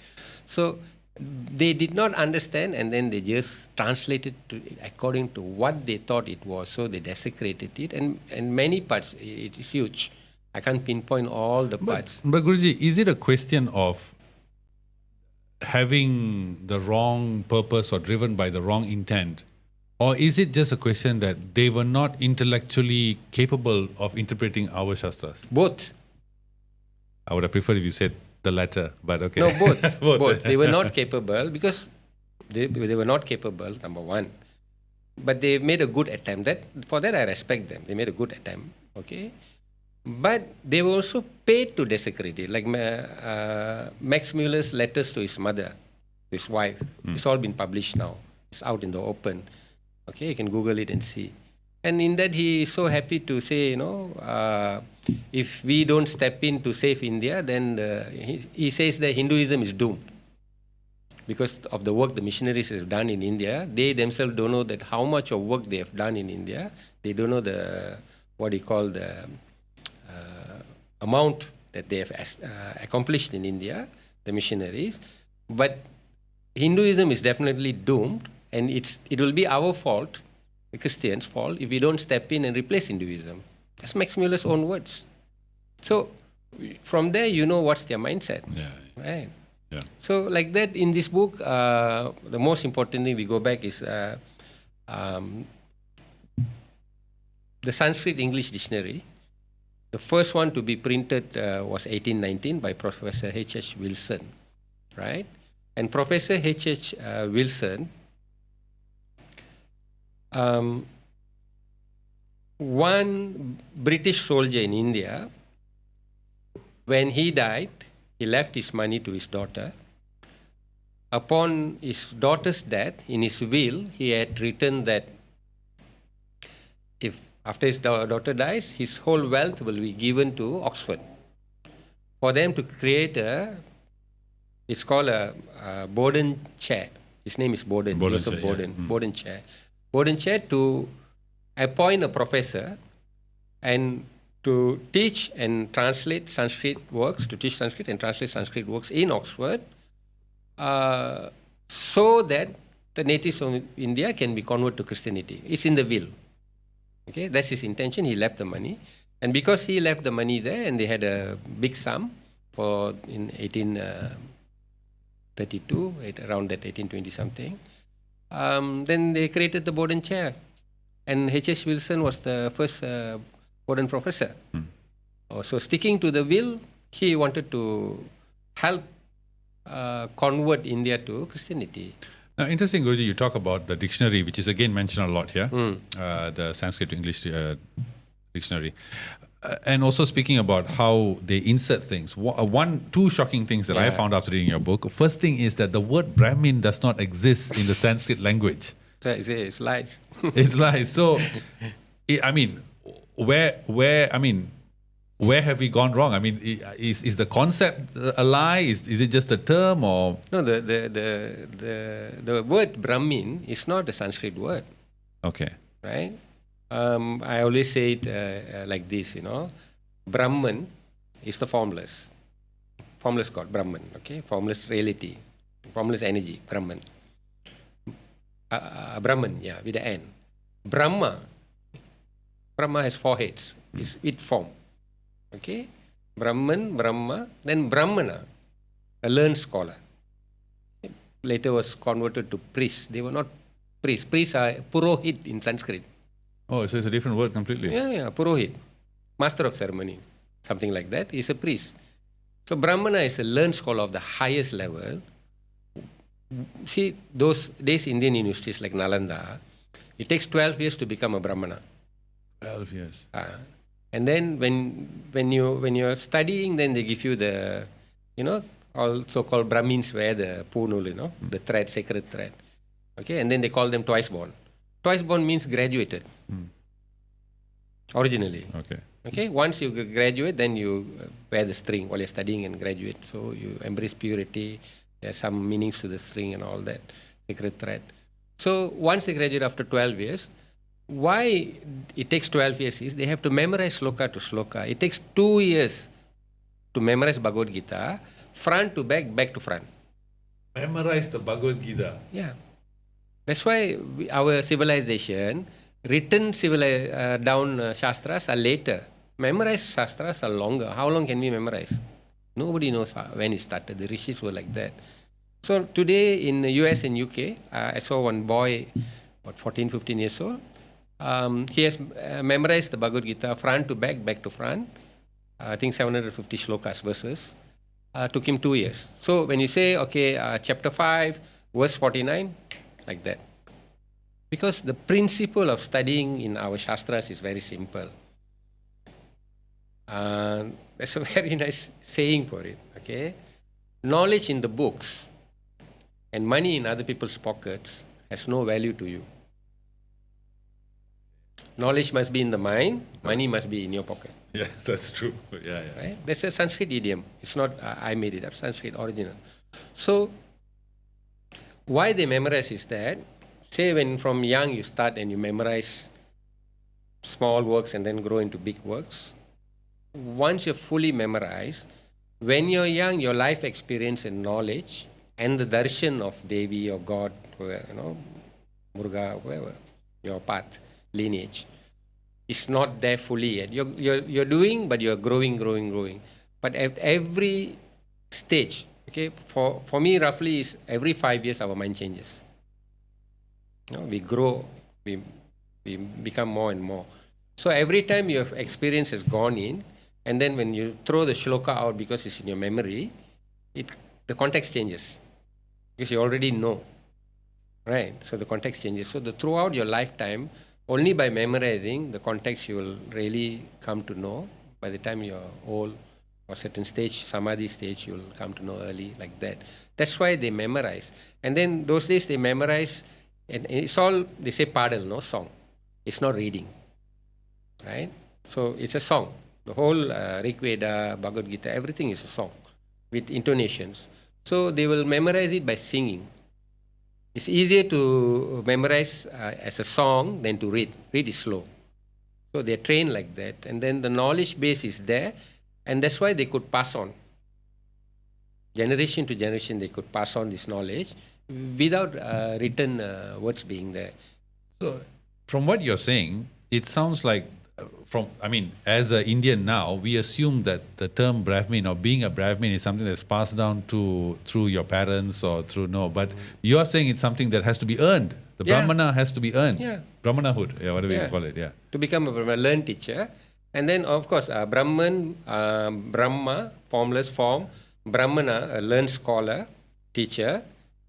So they did not understand, and then they just translated according to what they thought it was. So they desecrated it, and many parts, it is huge. I can't pinpoint all the parts. But Guruji, is it a question of having the wrong purpose or driven by the wrong intent? Or is it just a question that they were not intellectually capable of interpreting our shastras? Both. I would have preferred if you said the latter, but okay. No, both. Both. They were not capable because they were not capable, number one. But they made a good attempt. For that, I respect them. They made a good attempt. Okay. But they were also paid to desecrate it. Like Max Muller's letters to his mother, his wife. It's all been published now. It's out in the open. Okay, you can Google it and see. And in that, he is so happy to say, if we don't step in to save India, then he says that Hinduism is doomed. Because of the work the missionaries have done in India, they themselves don't know that how much of work they have done in India. They don't know the amount that they have accomplished in India, the missionaries. But Hinduism is definitely doomed, and it will be our fault, the Christians' fault, if we don't step in and replace Hinduism. That's Max Muller's own words. So from there, what's their mindset. Yeah. Right? Yeah. So like that, in this book, the most important thing we go back is the Sanskrit English Dictionary. The first one to be printed was 1819 by Professor H.H. Wilson, right? And Professor H.H. Wilson one British soldier in India, when he died, he left his money to his daughter. Upon his daughter's death, in his will, he had written that if after his daughter dies, his whole wealth will be given to Oxford. For them to create it's called a Bowden chair. His name is Bowden, Joseph chair, Bowden, yeah. Bowden chair. Bowden chair to appoint a professor and to teach and translate Sanskrit works, to teach Sanskrit and translate Sanskrit works in Oxford, so that the natives of India can be converted to Christianity. It's in the will. Okay, that's his intention. He left the money. And because he left the money there and they had a big sum for in 1832, around that 1820 something, then they created the Bowden chair. And H.S. Wilson was the first Bowden professor. So sticking to the will, he wanted to help convert India to Christianity. Now, interesting, Guruji, you talk about the dictionary, which is again mentioned a lot here, the Sanskrit to English dictionary. And also speaking about how they insert things. Two shocking things that I found after reading your book. First thing is that the word Brahmin does not exist in the Sanskrit language. It's lies. It's lies. So, where have we gone wrong? I mean, is the concept a lie? Is it just a term or? No, the word Brahmin is not a Sanskrit word. Okay. Right? I always say it like this, Brahman is the formless God, Brahman, okay? Formless reality, formless energy, Brahman. Brahman, with the N. Brahma has 4 heads, is with form, okay? Brahman, Brahma, then Brahmana, a learned scholar. Later was converted to priest. They were not priests. Priests are Purohit in Sanskrit. Oh, so it's a different word completely. Yeah, Purohit, master of ceremony, something like that. He's a priest. So Brahmana is a learned scholar of the highest level. See, those days Indian universities like Nalanda, it takes 12 years to become a Brahmana. 12 years. And then when you're studying, then they give you the, all so-called Brahmins wear the punul, the thread, sacred thread. Okay, and then they call them twice born. Twice born means graduated. Originally. Okay. Once you graduate, then you wear the string while you're studying and graduate. So you embrace purity. There's some meanings to the string and all that, sacred thread. So once they graduate after 12 years, why it takes 12 years is they have to memorize sloka to sloka. It takes 2 years to memorize Bhagavad Gita, front to back, back to front. Memorize the Bhagavad Gita. Yeah. That's why our civilization, written down shastras are later. Memorized shastras are longer. How long can we memorize? Nobody knows when it started. The rishis were like that. So today in the US and UK, I saw one boy, 14, 15 years old. He has memorized the Bhagavad Gita front to back, back to front. I think 750 shlokas, verses. Took him 2 years. So when you say, chapter 5, verse 49, like that. Because the principle of studying in our shastras is very simple. That's a very nice saying for it. Okay, knowledge in the books and money in other people's pockets has no value to you. Knowledge must be in the mind, money must be in your pocket. Yes, that's true. Yeah. Right? That's a Sanskrit idiom. It's not I made it up. Sanskrit original. So why they memorize is that, say when from young you start and you memorize small works and then grow into big works. Once you're fully memorized, when you're young, your life experience and knowledge and the darshan of Devi or God, Muruga, whoever, your path, lineage, is not there fully yet. You're doing, but you're growing. But at every stage, okay, for me roughly is every 5 years our mind changes. We grow, we become more and more. So every time your experience has gone in, and then when you throw the shloka out because it's in your memory, the context changes. Because you already know. Right? So the context changes. So throughout your lifetime, only by memorizing the context you will really come to know. By the time you're old or certain stage, samadhi stage, you'll come to know early like that. That's why they memorize. And then those days they memorize, and it's all, they say padal, no song. It's not reading, right? So it's a song. The whole Rig Veda, Bhagavad Gita, everything is a song with intonations. So they will memorize it by singing. It's easier to memorize as a song than to read. Read is slow. So they're trained like that. And then the knowledge base is there. And that's why they could pass on. Generation to generation, they could pass on this knowledge without written words being there. So, from what you're saying, it sounds like, as an Indian now, we assume that the term Brahmin or being a Brahmin is something that's passed down through your parents or through but you're saying it's something that has to be earned. The Brahmana has to be earned. Yeah. Brahmanahood, whatever you call it, To become a Brahmana, learned teacher. And then, of course, Brahman, Brahma, formless form, Brahmana, a learned scholar, teacher,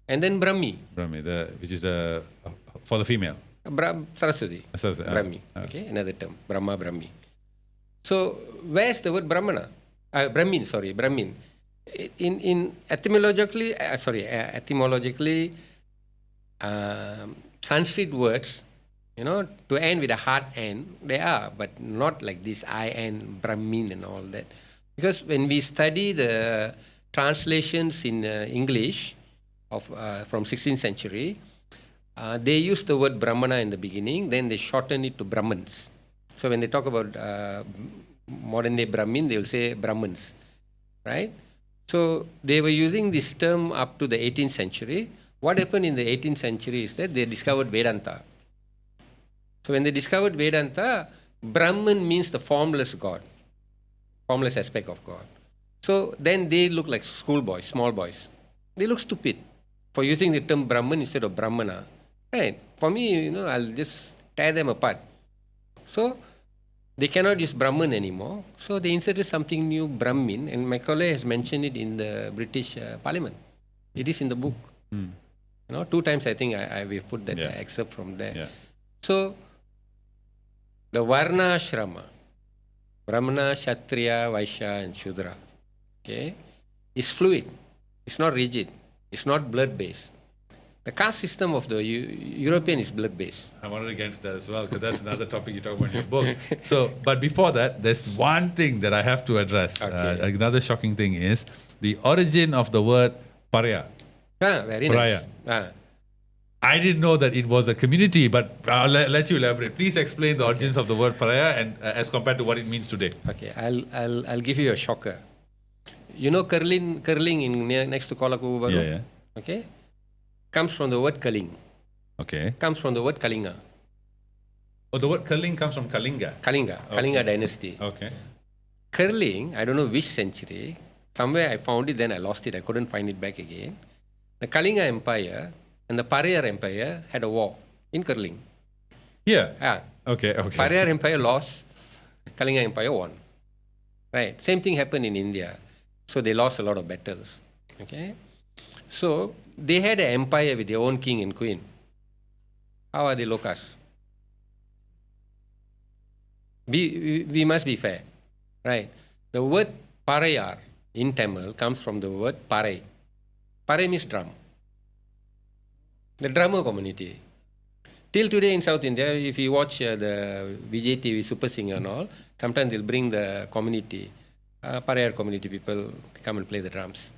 and then Brahmi. Brahmi, which is for the female. Saraswati. Brahmi. Okay, another term. Brahma, Brahmi. So, where's the word Brahmana? Brahmin. In etymologically, Sanskrit words, to end with a hard end, they are, but not like this I and Brahmin and all that. Because when we study the translations in English from 16th century, they use the word Brahmana in the beginning, then they shorten it to Brahmins. So when they talk about modern day Brahmin, they will say Brahmins, right? So they were using this term up to the 18th century. What happened in the 18th century is that they discovered Vedanta. So when they discovered Vedanta, Brahman means the formless God, formless aspect of God. So then they look like schoolboys, small boys. They look stupid for using the term Brahman instead of Brahmana. Right? For me, I'll just tear them apart. So they cannot use Brahman anymore. So they inserted something new, Brahmin, and Macaulay has mentioned it in the British Parliament. It is in the book. 2 times I think we've put that excerpt from there. Yeah. So the Varna Ashrama, Brahmana, Kshatriya, Vaishya, and Shudra, is fluid. It's not rigid. It's not blood-based. The caste system of the European is blood-based. I'm already against that as well, because that's another topic you talk about in your book. But before that, there's one thing that I have to address. Okay. Another shocking thing is the origin of the word Paraiah. Very Paraiah. nice. I didn't know that it was a community, but I'll let you elaborate. Please explain the origins of the word Paraiah and as compared to what it means today. Okay, I'll give you a shocker. Curling in next to Kuala Kubu Baru? Yeah. Okay, comes from the word Kaling. Okay. Comes from the word Kalinga. Oh, the word curling comes from Kalinga. Kalinga dynasty. Okay. Curling, I don't know which century. Somewhere I found it, then I lost it. I couldn't find it back again. The Kalinga Empire and the Paraiah Empire had a war in curling. Yeah. Okay. Paraiah Empire lost, Kalinga Empire won. Right. Same thing happened in India. So they lost a lot of battles. Okay. So they had an empire with their own king and queen. How are they lokas? We must be fair. Right. The word Paraiah in Tamil comes from the word Parai. Parai means drum. The drummer community. Till today in South India, if you watch the Vijay TV Super Singer and all, sometimes they'll bring the community, Paraiah community people come and play the drums.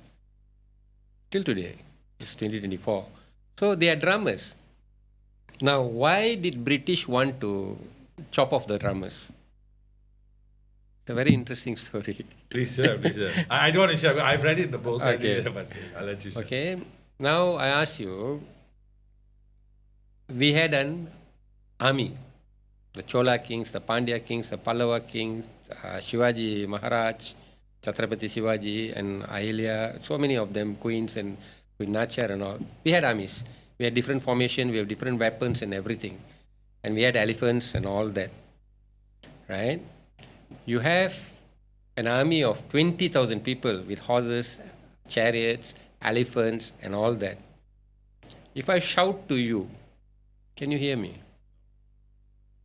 Till today, it's 2024. So they are drummers. Now, why did British want to chop off the drummers? It's a very interesting story. Please share. I don't want to share. I've read it in the book. Okay. But I'll let you share. Okay. Now I ask you, we had an army. The Chola kings, the Pandya kings, the Pallava kings, Shivaji Maharaj, Chhatrapati Shivaji and Ahilya, so many of them, queens and Queen Nachar and all. We had armies. We had different formation, we have different weapons and everything. And we had elephants and all that. Right? You have an army of 20,000 people with horses, chariots, elephants and all that. If I shout to you, can you hear me?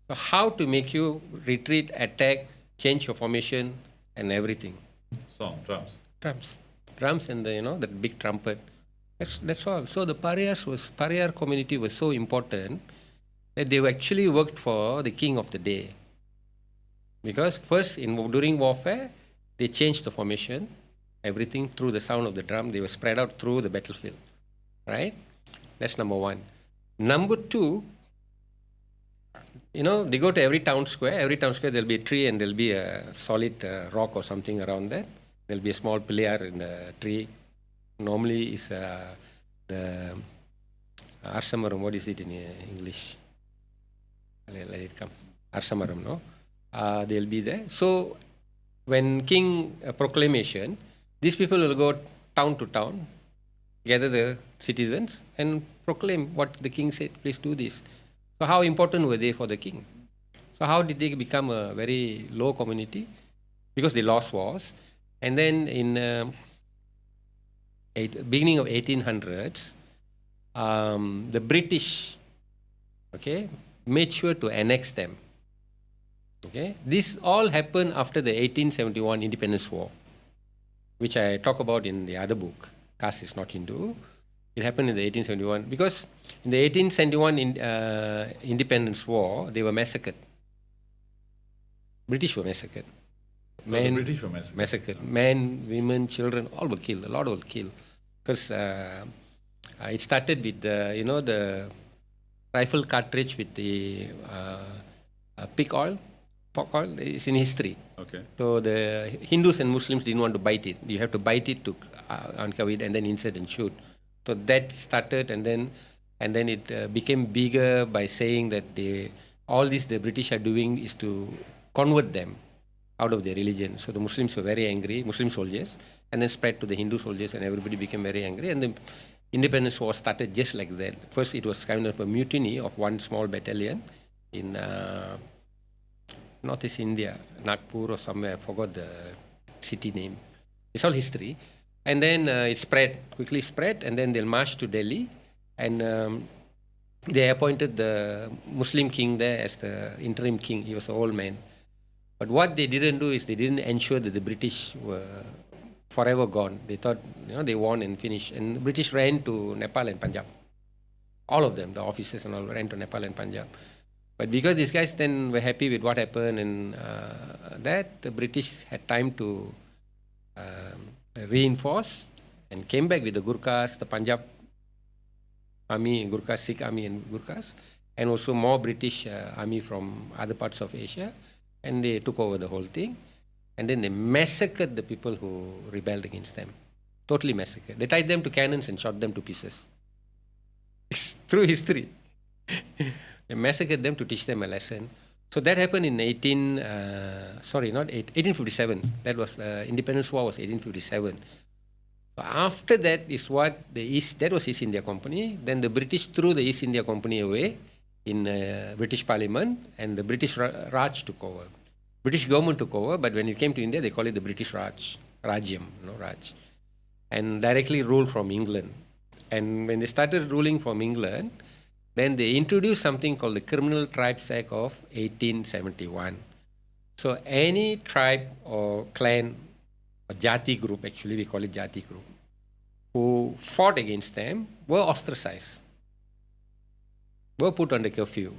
So how to make you retreat, attack, change your formation and everything. Song, drums. Drums and the big trumpet. That's all. So the Paraiah community was so important that they actually worked for the king of the day. Because first, during warfare, they changed the formation, everything through the sound of the drum. They were spread out through the battlefield, right? That's number one. Number two, they go to every town square. Every town square, there'll be a tree and there'll be a solid rock or something around that. There'll be a small pillar in the tree. Normally, it's the Arsamaram. What is it in English? Let it come. Arsamaram, no? They'll be there. So, when king proclamation, these people will go town to town, gather the citizens, and proclaim what the king said. Please do this. So, how important were they for the king? So, how did they become a very low community? Because they lost wars, and then in beginning of 1800s, the British, made sure to annex them. This all happened after the 1871 Independence War, which I talk about in the other book, Caste is Not Hindu. It happened in the 1871 because in the 1871 Independence War, they were massacred. British were massacred. The British were massacred. Men, women, children, all were killed. A lot were killed because it started with the rifle cartridge with the pork oil is in history. Okay. So the Hindus and Muslims didn't want to bite it. You have to bite it to uncover it and then insert and shoot. So that started, and then it became bigger by saying that all this the British are doing is to convert them out of their religion. So the Muslims were very angry, Muslim soldiers, and then spread to the Hindu soldiers, and everybody became very angry. And the Independence War started just like that. First, it was kind of a mutiny of one small battalion in Northeast India, Nagpur or somewhere. I forgot the city name. It's all history. And then it quickly spread, and then they'll march to Delhi, and they appointed the Muslim king there as the interim king. He was an old man. But what they didn't do is they didn't ensure that the British were forever gone. They thought, they won and finished. And the British ran to Nepal and Punjab. All of them, the officers and all, ran to Nepal and Punjab. But because these guys then were happy with what happened and the British had time to reinforce and came back with the Gurkhas, the Punjab army, Gurkhas, Sikh army and Gurkhas, and also more British army from other parts of Asia. And they took over the whole thing. And then they massacred the people who rebelled against them. Totally massacred. They tied them to cannons and shot them to pieces. It's through history. They massacred them to teach them a lesson. So that happened in 1857. That was Independence War was 1857. So after that is what that was East India Company. Then the British threw the East India Company away in British Parliament, and the British Raj took over. British government took over, but when it came to India, they call it the British Raj, Rajyam, Raj, and directly ruled from England. And when they started ruling from England, then they introduced something called the Criminal Tribes Act of 1871. So any tribe or clan, or Jati group, actually we call it Jati group, who fought against them were ostracized, were put under curfew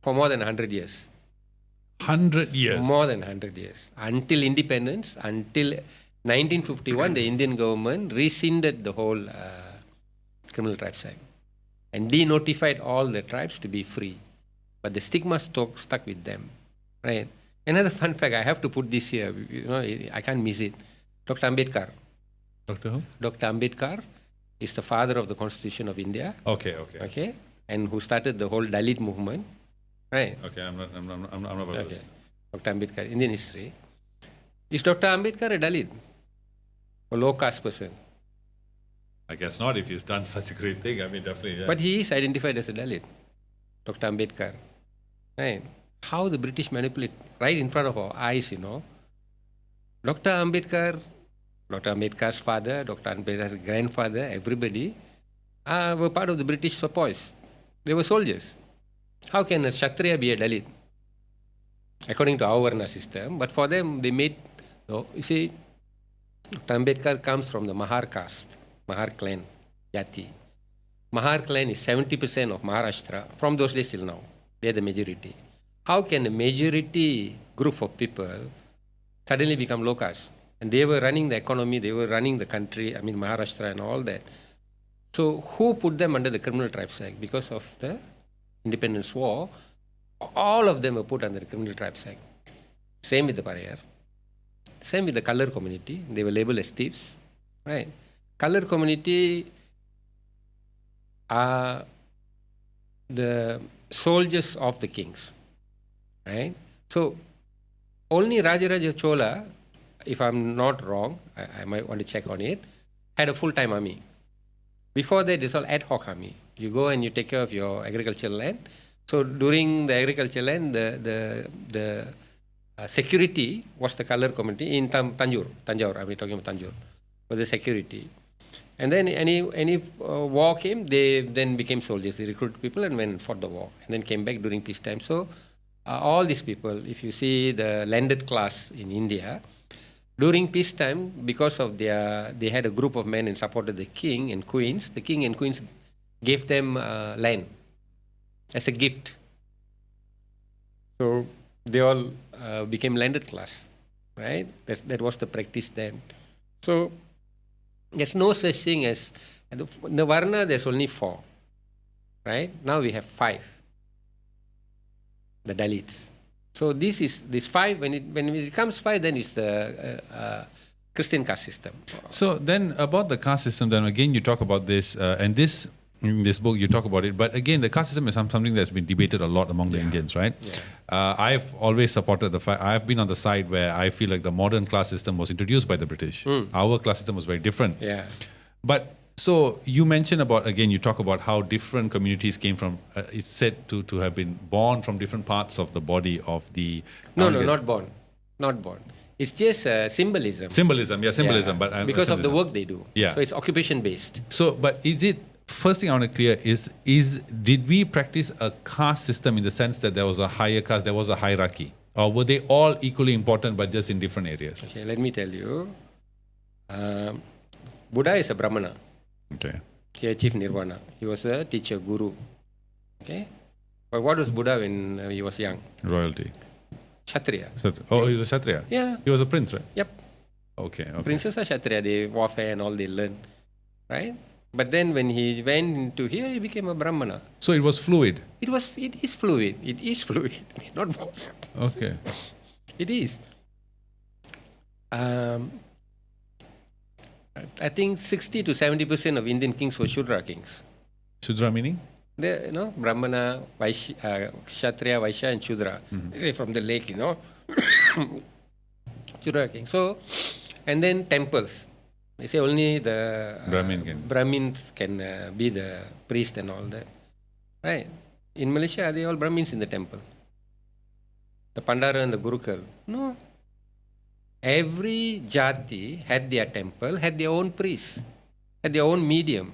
for more than 100 years. 100 years? More than 100 years. Until independence, until 1951, the Indian government rescinded the whole Criminal Tribes Act and denotified all the tribes to be free. But the stigma stuck with them. Right? Another fun fact, I have to put this here, I can't miss it. Dr. Ambedkar. Dr. who? Dr. Ambedkar is the father of the Constitution of India. Okay. And who started the whole Dalit movement. Right. Okay, I'm not okay. Dr. Ambedkar, Indian history. Is Dr. Ambedkar a Dalit? A low caste person? I guess not if he's done such a great thing. I mean, definitely. Yeah. But he is identified as a Dalit. Dr. Ambedkar. Right. How the British manipulate right in front of our eyes, Dr. Ambedkar, Dr. Ambedkar's father, Dr. Ambedkar's grandfather, everybody were part of the British sepoys. They were soldiers. How can a Kshatriya be a Dalit? According to our Varna system. But for them, they made, you see, Dr. Ambedkar comes from the Mahar caste, Mahar clan, Jati. Mahar clan is 70% of Maharashtra from those days till now. They are the majority. How can a majority group of people suddenly become low caste? And they were running the economy, they were running the country, I mean Maharashtra and all that. So who put them under the Criminal Tribes Act? Because of the Independence War, all of them were put under the Criminal Tribes Act. Same with the Paraiah. Same with the color community. They were labeled as thieves. Right? Color community are the soldiers of the kings. Right? So only Rajaraja Chola, if I'm not wrong, I might want to check on it, had a full-time army. Before that, it's all ad hoc army. You go and you take care of your agricultural land. So during the agricultural land, the security was the color community in Tanjore. I'm talking about Tanjore, was the security. And then any war came, they then became soldiers. They recruited people and went and fought the war, and then came back during peacetime. So all these people, if you see the landed class in India, during peacetime, because of they had a group of men and supported the king and queens. The king and queens gave them land as a gift. So they all became landed class, right? That was the practice then. So there's no such thing as, in the Varna there's only 4, right? Now we have 5, the Dalits. So this 5, when it becomes 5, then it's the Christian caste system. So then about the caste system, then again you talk about this, and this in this book you talk about it, but again the caste system is something that's been debated a lot among the Indians, right? Yeah. I've always supported I've been on the side where I feel like the modern class system was introduced by the British. Our class system was very different. Yeah. But so you mentioned about, again, you talk about how different communities came from, it's said to have been born from different parts of the body of the... No, not born. Not born. It's just symbolism. Symbolism, symbolism. Yeah. But because of the work they do. Yeah. So it's occupation based. So, but is it, first thing I want to clear is did we practice a caste system in the sense that there was a higher caste, there was a hierarchy? Or were they all equally important but just in different areas? Okay, let me tell you. Buddha is a Brahmana. Okay. He achieved nirvana. He was a teacher, guru. Okay? But what was Buddha when he was young? Royalty. Kshatriya. Oh, he was a Kshatriya? Yeah. He was a prince, right? Yep. Okay. Princes are Kshatriya. They warfare and all they learn. Right? But then when he went into here, he became a Brahmana. So it was fluid? It is fluid. It is fluid. Not both. Okay. It is. I think 60 to 70% of Indian kings were Shudra kings. Shudra meaning? They, Brahmana, Vaishya, Kshatriya, Vaishya, and Shudra. They say from the lake, Shudra king. So, and then temples. They say only the Brahmins can be the priest and all that. Right? In Malaysia, are they all Brahmins in the temple? The Pandara and the Gurukul? No. Every jati had their temple, had their own priests, had their own medium,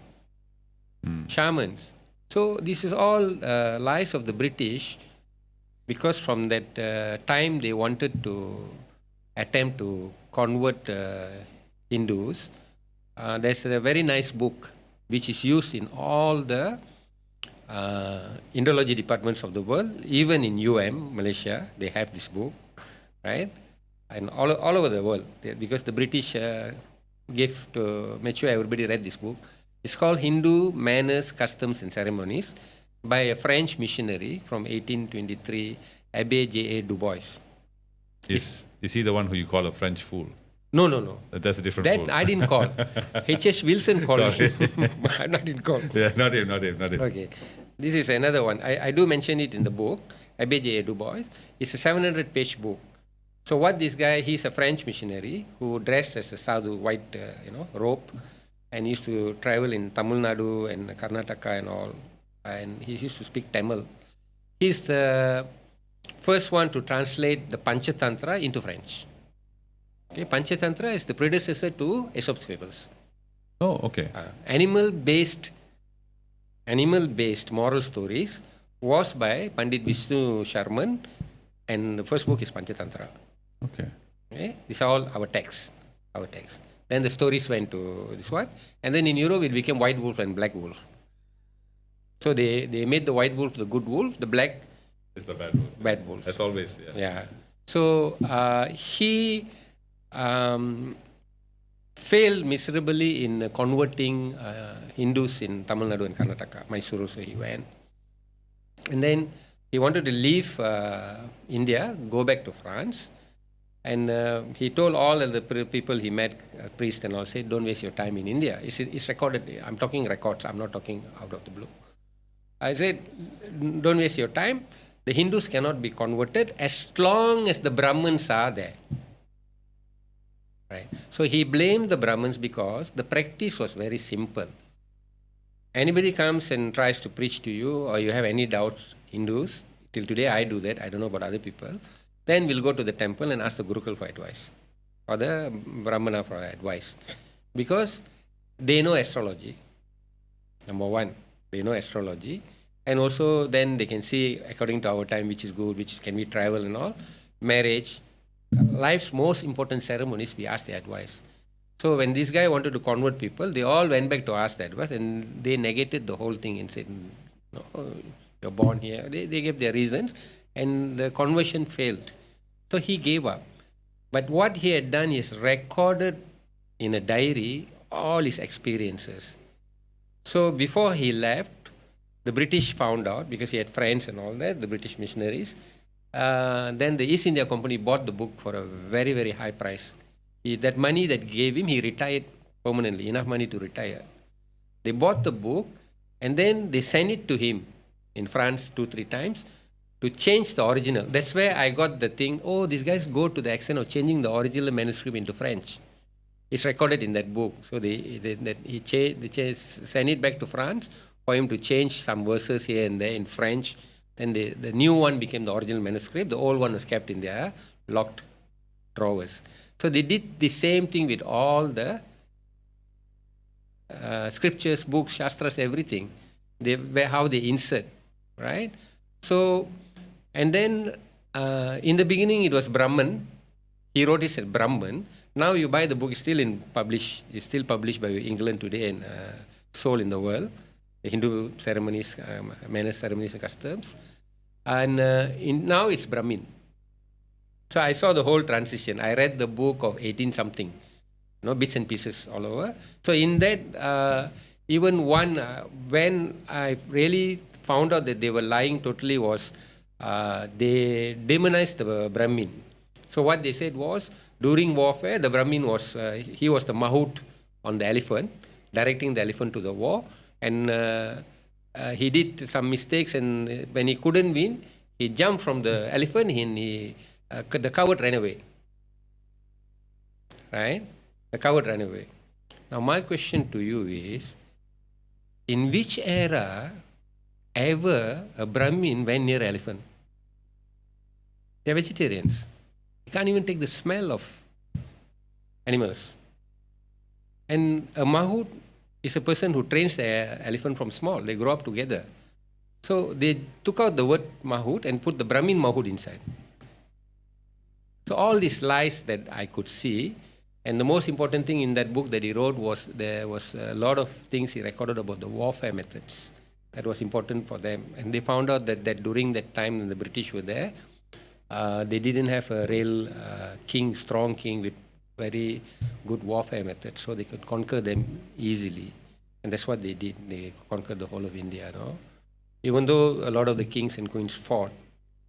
shamans. So this is all lies of the British, because from that time they wanted to attempt to convert Hindus. There's a very nice book which is used in all the Indology departments of the world. Even in Malaysia, they have this book, right? And all over the world, because the British gave to make sure everybody read this book. It's called Hindu Manners, Customs and Ceremonies by a French missionary from 1823, Abbé J.A. Du Bois. Is he the one who you call a French fool? No. That's a different fool. That I didn't call. H.S. Wilson called him. I didn't call. Yeah, not him. Okay. This is another one. I do mention it in the book, Abbé J.A. Du Bois. It's a 700-page book. So what this guy, he's a French missionary who dressed as a sadhu, white, robe, and used to travel in Tamil Nadu and Karnataka and all. And he used to speak Tamil. He's the first one to translate the Panchatantra into French. Okay, Panchatantra is the predecessor to Aesop's Fables. Oh, okay. Animal-based moral stories was by Pandit Vishnu Sharman, and the first book is Panchatantra. Okay. Okay? These are all our texts. Then the stories went to this one, and then in Europe it became White Wolf and Black Wolf. So they made the White Wolf the good wolf, the black It's the bad wolf. bad wolf. As always, Yeah. So he failed miserably in converting Hindus in Tamil Nadu and Karnataka. Mysuru, so he went. And then he wanted to leave India, go back to France. And he told all of the people he met, priests and all, said, don't waste your time in India. It's recorded. I'm talking records. I'm not talking out of the blue. I said, don't waste your time. The Hindus cannot be converted as long as the Brahmins are there. Right. So he blamed the Brahmins because the practice was very simple. Anybody comes and tries to preach to you, or you have any doubts, Hindus, till today I do that, I don't know about other people, then we'll go to the temple and ask the Gurukul for advice, or the Brahmana for advice. Because they know astrology. Number one, they know astrology. And also then they can see, according to our time, which is good, which can we travel and all. Marriage, life's most important ceremonies, we ask the advice. So when this guy wanted to convert people, they all went back to ask the advice, and they negated the whole thing and said, no, you're born here. They gave their reasons, and the conversion failed. So he gave up. But what he had done is recorded in a diary all his experiences. So before he left, the British found out, because he had friends and all that, the British missionaries. Then the East India Company bought the book for a very, very high price. That money that gave him, he retired permanently, enough money to retire. They bought the book, and then they sent it to him in France 2-3 times to change the original. That's where I got the thing, oh, these guys go to the extent of changing the original manuscript into French. It's recorded in that book. So they sent it back to France for him to change some verses here and there in French. Then the new one became the original manuscript. The old one was kept in their locked drawers. So they did the same thing with all the scriptures, books, shastras, everything. How they insert, right? So, and then in the beginning it was Brahman. He wrote it as Brahman. Now you buy the book, it's still published by England today and sold in the world. The Hindu ceremonies, manners, ceremonies and customs. And now it's Brahmin. So I saw the whole transition. I read the book of 18-something, bits and pieces all over. So in that, even one, when I really found out that they were lying totally was, they demonized the Brahmin. So what they said was, during warfare, the Brahmin was, he was the mahout on the elephant, directing the elephant to the war. And he did some mistakes, and when he couldn't win, he jumped from the elephant and the coward ran away. Right? The coward ran away. Now my question to you is, in which era ever a Brahmin went near elephant? They're vegetarians. They can't even take the smell of animals. And a mahout is a person who trains the elephant from small. They grow up together. So they took out the word mahout and put the Brahmin mahout inside. So all these lies that I could see, and the most important thing in that book that he wrote was there was a lot of things he recorded about the warfare methods. That was important for them. And they found out that during that time when the British were there, they didn't have a real king, strong king with very good warfare methods, so they could conquer them easily. And that's what they did. They conquered the whole of India. Even though a lot of the kings and queens fought,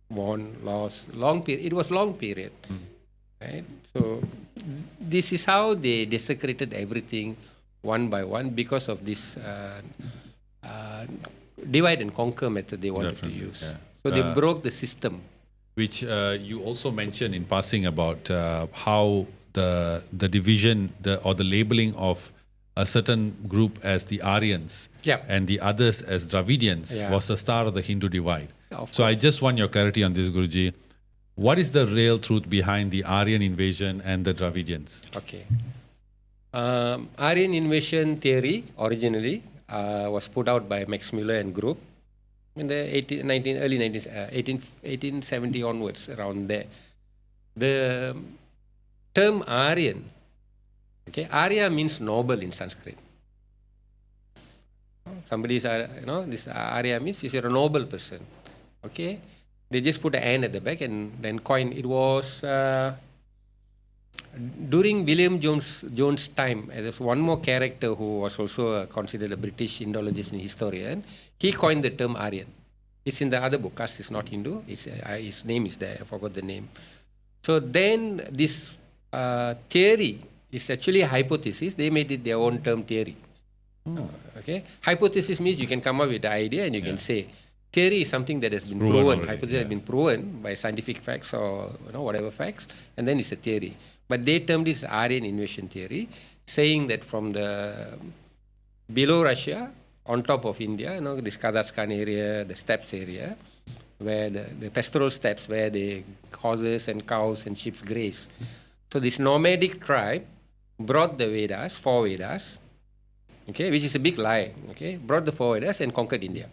won, lost, long period. It was long period. Right? So this is how they desecrated everything one by one because of this divide and conquer method they wanted to use. Yeah. So they broke the system. Which you also mentioned in passing about how the division or the labeling of a certain group as the Aryans and the others as Dravidians was the start of the Hindu divide. So I just want your clarity on this, Guruji. What is the real truth behind the Aryan invasion and the Dravidians? Okay. Aryan invasion theory originally was put out by Max Muller and group. in the 1870 onwards, around there. The term Aryan, okay, Arya means noble in Sanskrit. Somebody is, this Arya means you're a noble person. Okay, they just put an N at the back and then coin. It was during William Jones' time. There's one more character who was also considered a British Indologist and historian. He coined the term Aryan. It's in the other book. Caste is not Hindu. His name is there. I forgot the name. So then this theory is actually a hypothesis. They made it their own term theory. Okay, hypothesis means you can come up with the idea and you can say. Theory is something that has been proven. Hypothesis has been proven by scientific facts or whatever facts, and then it's a theory. But they termed this Aryan invasion theory, saying that from the below Russia, on top of India, this Kazakhstan area, the steppes area, where the pastoral steppes, where the horses and cows and sheep graze. So this nomadic tribe brought the Vedas, 4 Vedas, okay, which is a big lie, okay, brought the 4 Vedas and conquered India.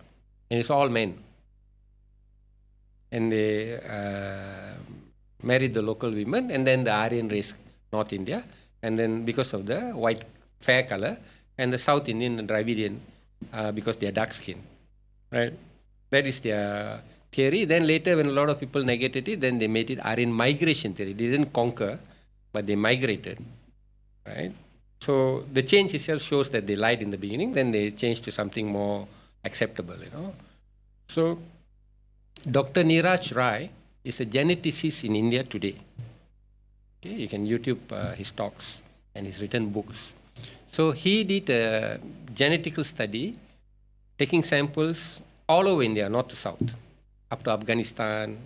And it's all men. And they married the local women, and then the Aryan race, North India, and then because of the white fair color, and the South Indian and Dravidian, because they are dark skin, right? That is their theory. Then later, when a lot of people negated it, then they made it Aryan migration theory. They didn't conquer, but they migrated, right? So the change itself shows that they lied in the beginning, then they changed to something more acceptable, So Dr. Niraj Rai is a geneticist in India today. Okay, you can YouTube his talks and his written books. So he did a genetical study, taking samples all over India, north to south, up to Afghanistan,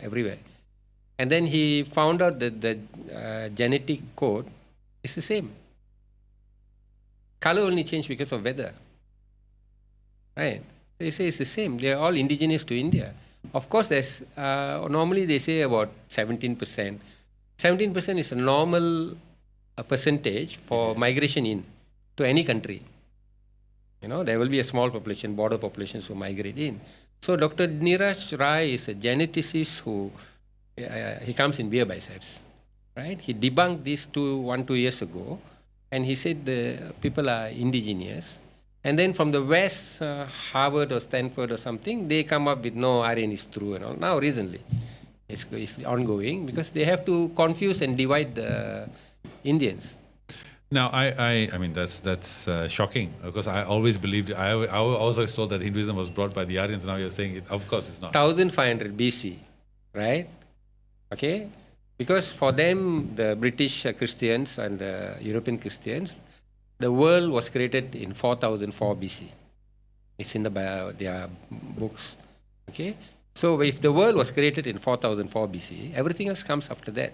everywhere. And then he found out that the genetic code is the same. Color only changed because of weather. Right? They say it's the same. They are all indigenous to India. Of course, there's normally they say about 17%. 17% is a normal percentage for migration in to any country. There will be a small population, border populations who migrate in. So Dr. Niraj Rai is a geneticist who he comes in beer biceps, right? He debunked this 2 years ago, and he said the people are indigenous. And then from the West, Harvard or Stanford or something, they come up with no, Aryan is true and all. Now recently, it's ongoing because they have to confuse and divide the Indians. Now, I mean, that's shocking because I always believed, I also thought that Hinduism was brought by the Aryans. Now you're saying, of course it's not. 1500 BC, right? Okay? Because for them, the British Christians and the European Christians, the world was created in 4004 BC. It's in their books. Okay? So if the world was created in 4004 BC, everything else comes after that.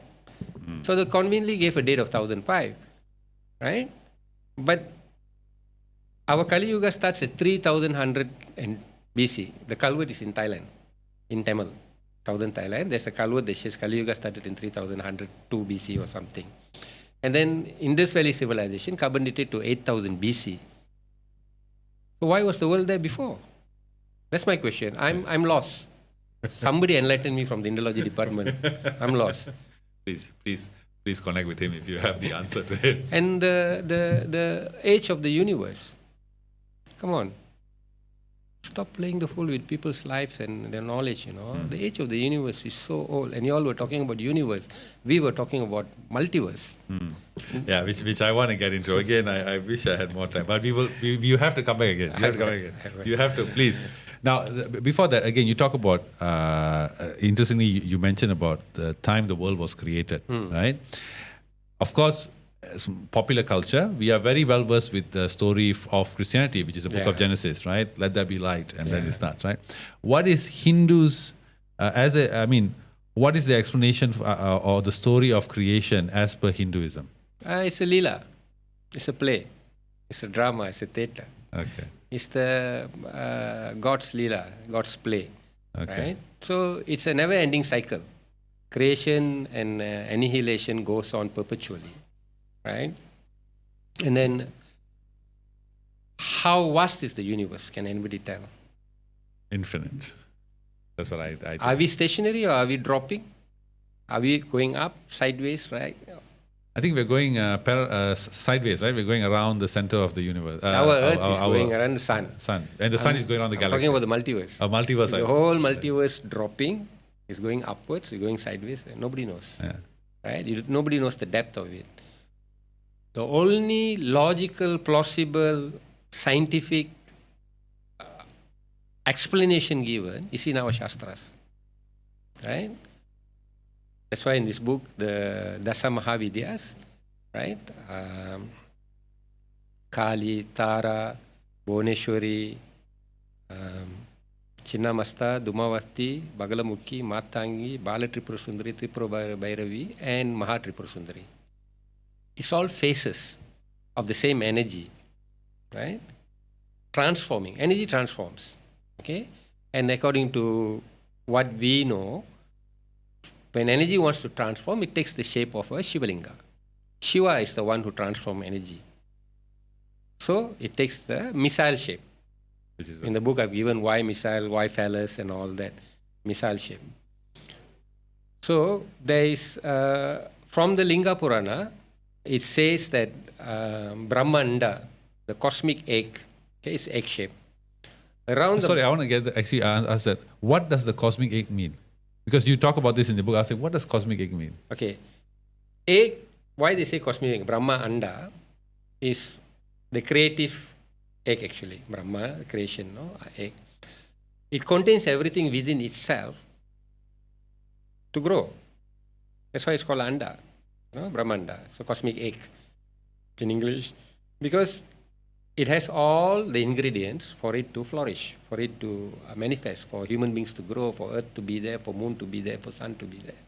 So they conveniently gave a date of 1005. Right? But our Kali Yuga starts at 3100 BC. The Kalwat is in Thailand, in Tamil, southern Thailand. There's a Kalwat that says Kali Yuga started in 3102 BC or something. And then Indus Valley civilization carbonated to 8000 BC. So why was the world there before? That's my question. I'm lost. Somebody enlighten me from the Indology department. I'm lost. Please connect with him if you have the answer to it. And the age of the universe. Come on. Stop playing the fool with people's lives and their knowledge, The age of the universe is so old. And you all were talking about universe. We were talking about multiverse. Yeah, which I want to get into. Again, I wish I had more time. But you have to come back again. You have to, please. Now, before that, again, you talk about, interestingly, you mentioned about the time the world was created, right? Of course, as popular culture, we are very well versed with the story of Christianity, which is the book of Genesis, right? Let there be light, and then it starts, right? What is Hindus, what is the explanation or the story of creation as per Hinduism? It's a lila. It's a play. It's a drama. It's a theatre. Okay. It's the God's lila, God's play, right? So it's a never-ending cycle. Creation and annihilation goes on perpetually, right? And then, how vast is the universe? Can anybody tell? Infinite. That's what I think. Are we stationary or are we dropping? Are we going up, sideways, right? I think we're going sideways, right? We're going around the center of the universe. Our Earth is going around the sun. And the sun is going around the I'm galaxy. talking about the multiverse. A multiverse. The whole multiverse dropping is going upwards, is going sideways. Nobody knows. Yeah. Right? Nobody knows the depth of it. The only logical, plausible, scientific explanation given is in our shastras. Right? That's why in this book, the Dasa Mahavidyas, right? Kali, Tara, Bhuneshwari, Chinnamasta, Dumavati, Bagalamukhi, Matangi, Bala Tripura Sundari, Tripura Bhairavi, and Maha Tripura Sundari. It's all phases of the same energy, right? Transforming. Energy transforms, okay? And according to what we know, when energy wants to transform, it takes the shape of a Shiva Linga. Shiva is the one who transforms energy. So it takes the missile shape. In the book I've given why missile, why phallus and all that. Missile shape. So there is, from the Linga Purana, it says that Brahmanda, the cosmic egg, okay, is egg shape. Sorry, I want to ask that. What does the cosmic egg mean? Because you talk about this in the book, I say, what does cosmic egg mean? Okay. Egg, why they say cosmic egg? Brahma Anda is the creative egg actually. Brahma, creation, no? Egg. It contains everything within itself to grow. That's why it's called Anda, no? Brahmanda. So cosmic egg in English. Because it has all the ingredients for it to flourish, for it to manifest, for human beings to grow, for earth to be there, for moon to be there, for sun to be there,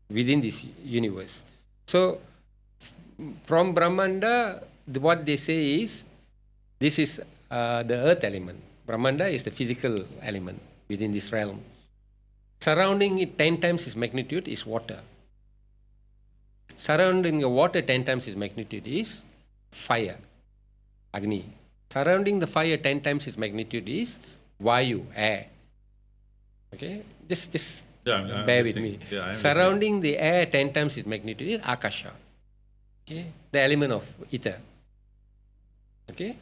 within this universe. So, from Brahmanda, what they say is, this is the earth element. Brahmanda is the physical element within this realm. Surrounding it 10 times its magnitude is water. Surrounding the water 10 times its magnitude is fire, Agni. Surrounding the fire 10 times its magnitude is Vayu, air. Okay? Just bear with me. Yeah, surrounding the air 10 times its magnitude is Akasha. Okay? The element of ether. Okay?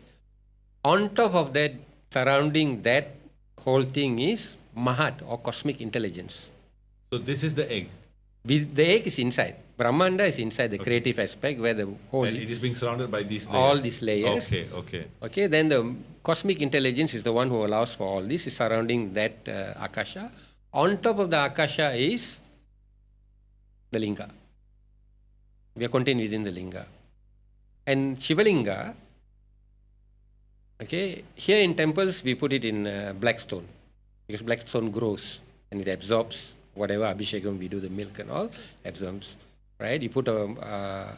On top of that, surrounding that whole thing is Mahat or cosmic intelligence. So this is the egg. The egg is inside. Brahmanda is inside the creative aspect where the whole... And it is being surrounded by these layers. All these layers. Okay. Then the cosmic intelligence is the one who allows for all this, is surrounding that Akasha. On top of the Akasha is the Linga. We are contained within the Linga. And Shiva Linga, okay, here in temples we put it in black stone, because black stone grows and it absorbs whatever abhishekam we do, the milk and all, absorbs. Right? You put a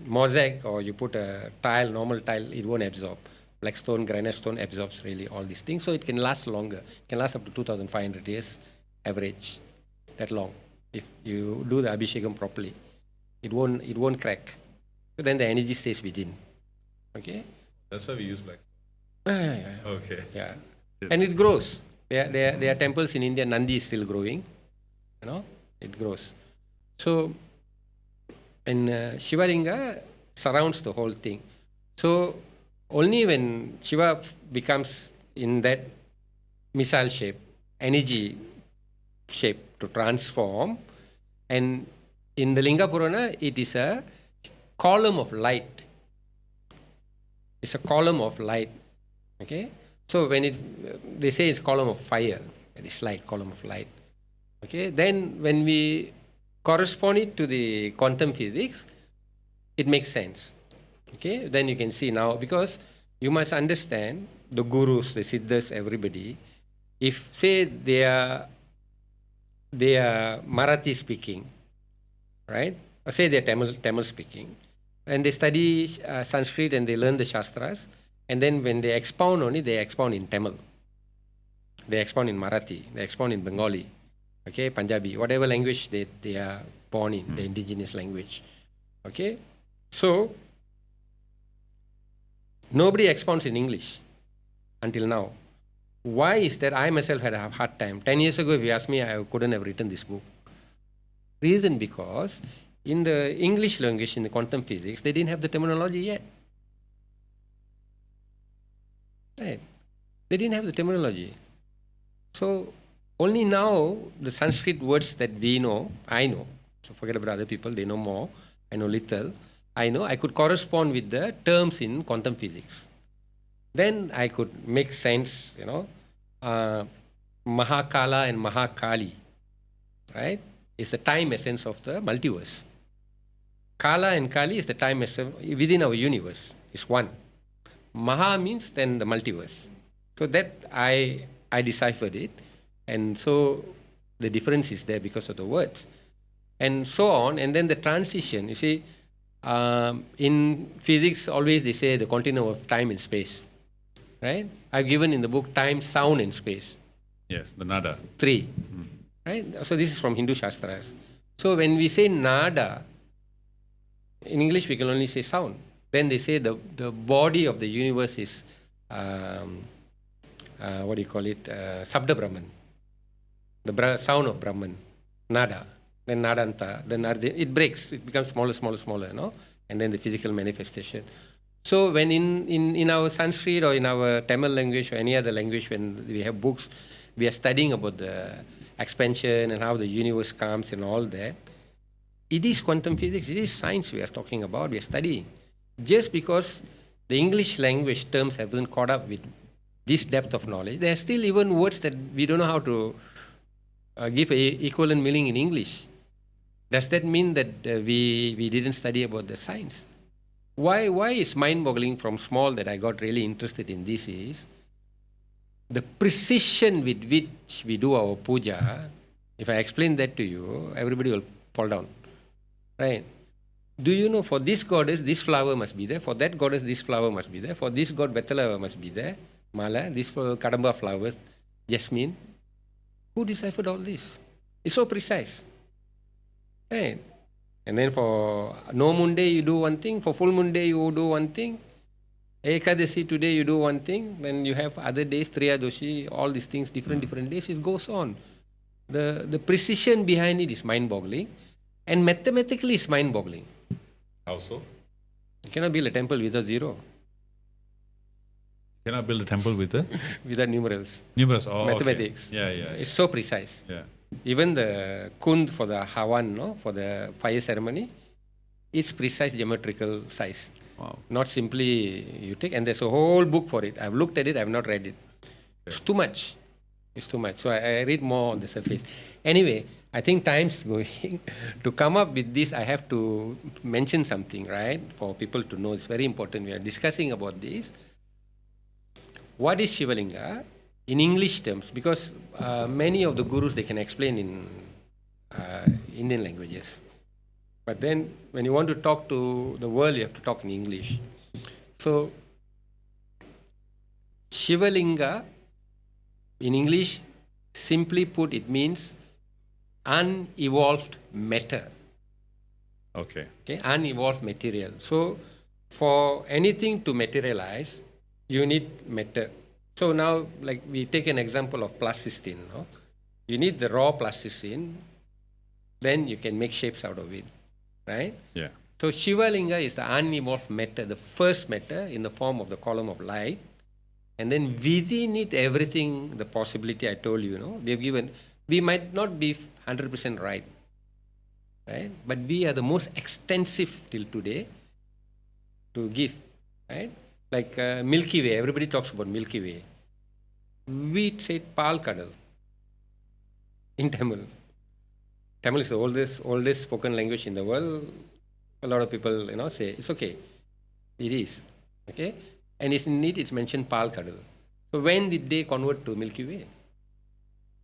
mosaic or you put a tile, normal tile, it won't absorb. Black stone, granite stone absorbs really all these things. So it can last longer. It can last up to 2,500 years average. That long. If you do the abhishekam properly. It won't crack. So then the energy stays within. Okay? That's why we use black stone. Okay. Yeah. And it grows. There are temples in India, Nandi is still growing. You know? It grows. So, and Shiva Linga surrounds the whole thing. So, only when Shiva becomes in that missile shape, energy shape to transform, and in the Linga Purana, it is a column of light. It's a column of light. Okay? So, when they say it's column of fire, it is light, column of light. Okay? Then, when we correspond it to the quantum physics, it makes sense. Okay, then you can see now, because you must understand the gurus, the siddhas, everybody. If say they are Marathi speaking, right? Or say they are Tamil speaking, and they study Sanskrit and they learn the shastras, and then when they expound on it, they expound in Tamil, they expound in Marathi, they expound in Bengali. Okay, Punjabi, whatever language they are born in, the indigenous language. Okay, so nobody expounds in English until now. Why is that? I myself had a hard time. 10 years ago, if you asked me, I couldn't have written this book. Reason because in the English language, in the quantum physics, they didn't have the terminology yet. Right? They didn't have the terminology. So only now the Sanskrit words that we know, I know. So forget about other people, they know more. I know little. I know I could correspond with the terms in quantum physics. Then I could make sense, Mahakala and Mahakali, right? It's the time essence of the multiverse. Kala and Kali is the time essence within our universe. It's one. Maha means then the multiverse. So that I deciphered it. And so the difference is there because of the words. And so on. And then the transition, you see, in physics, always they say the continuum of time and space. Right? I've given in the book time, sound, and space. Yes, the nada. 3. Right? So this is from Hindu shahstra-s. So when we say nada, in English we can only say sound. Then they say the body of the universe is, Sabda Brahman. The sound of Brahman. Nada. Then nadanta. Then it breaks. It becomes smaller, and then the physical manifestation. So when in our Sanskrit or in our Tamil language or any other language, when we have books, we are studying about the expansion and how the universe comes and all that. It is quantum physics, it is science we are talking about, we are studying. Just because the English language terms haven't caught up with this depth of knowledge, there are still even words that we don't know how to give an equivalent meaning in English. Does that mean that we didn't study about the science? Why is mind-boggling from small that I got really interested in this is the precision with which we do our puja. If I explain that to you, everybody will fall down. Right? Do you know for this goddess, this flower must be there. For that goddess, this flower must be there. For this god, Bethala must be there. Mala, this for Kadamba flowers, Jasmine. Who deciphered all this? It's so precise. Right? And then for no moon day, you do one thing. For full moon day, you do one thing. Ekadasi today, you do one thing. Then you have other days, Triyadoshi, all these things, different days. It goes on. The precision behind it is mind-boggling. And mathematically, it's mind-boggling. How so? You cannot build a temple without zero. You cannot build a temple with the? Without numerals. Numerals, mathematics. Okay. Yeah. It's so precise. Yeah. Even the kund for the hawan, for the fire ceremony, it's precise geometrical size. Wow. Not simply you take, and there's a whole book for it. I've looked at it, I've not read it. Okay. It's too much. So I read more on the surface. Anyway, I think time's going. To come up with this, I have to mention something, right? For people to know. It's very important. We are discussing about this. What is Shiva Linga? In English terms, because many of the gurus, they can explain in Indian languages. But then when you want to talk to the world, you have to talk in English. So Shiva Linga, in English, simply put, it means unevolved matter. Okay. Unevolved material. So for anything to materialize, you need matter. So now, like we take an example of plasticine. You need the raw plasticine, then you can make shapes out of it, right? Yeah. So Shiva Linga is the unevolved matter, the first matter in the form of the column of light. And then within it, everything, the possibility I told you, we have given. We might not be 100% right? But we are the most extensive till today to give, right? Like Milky Way, everybody talks about Milky Way. We say Pal Kadal in Tamil. Tamil is the oldest spoken language in the world. A lot of people, say it's okay. It is, okay. And it's mentioned Pal Kadal. So when did they convert to Milky Way?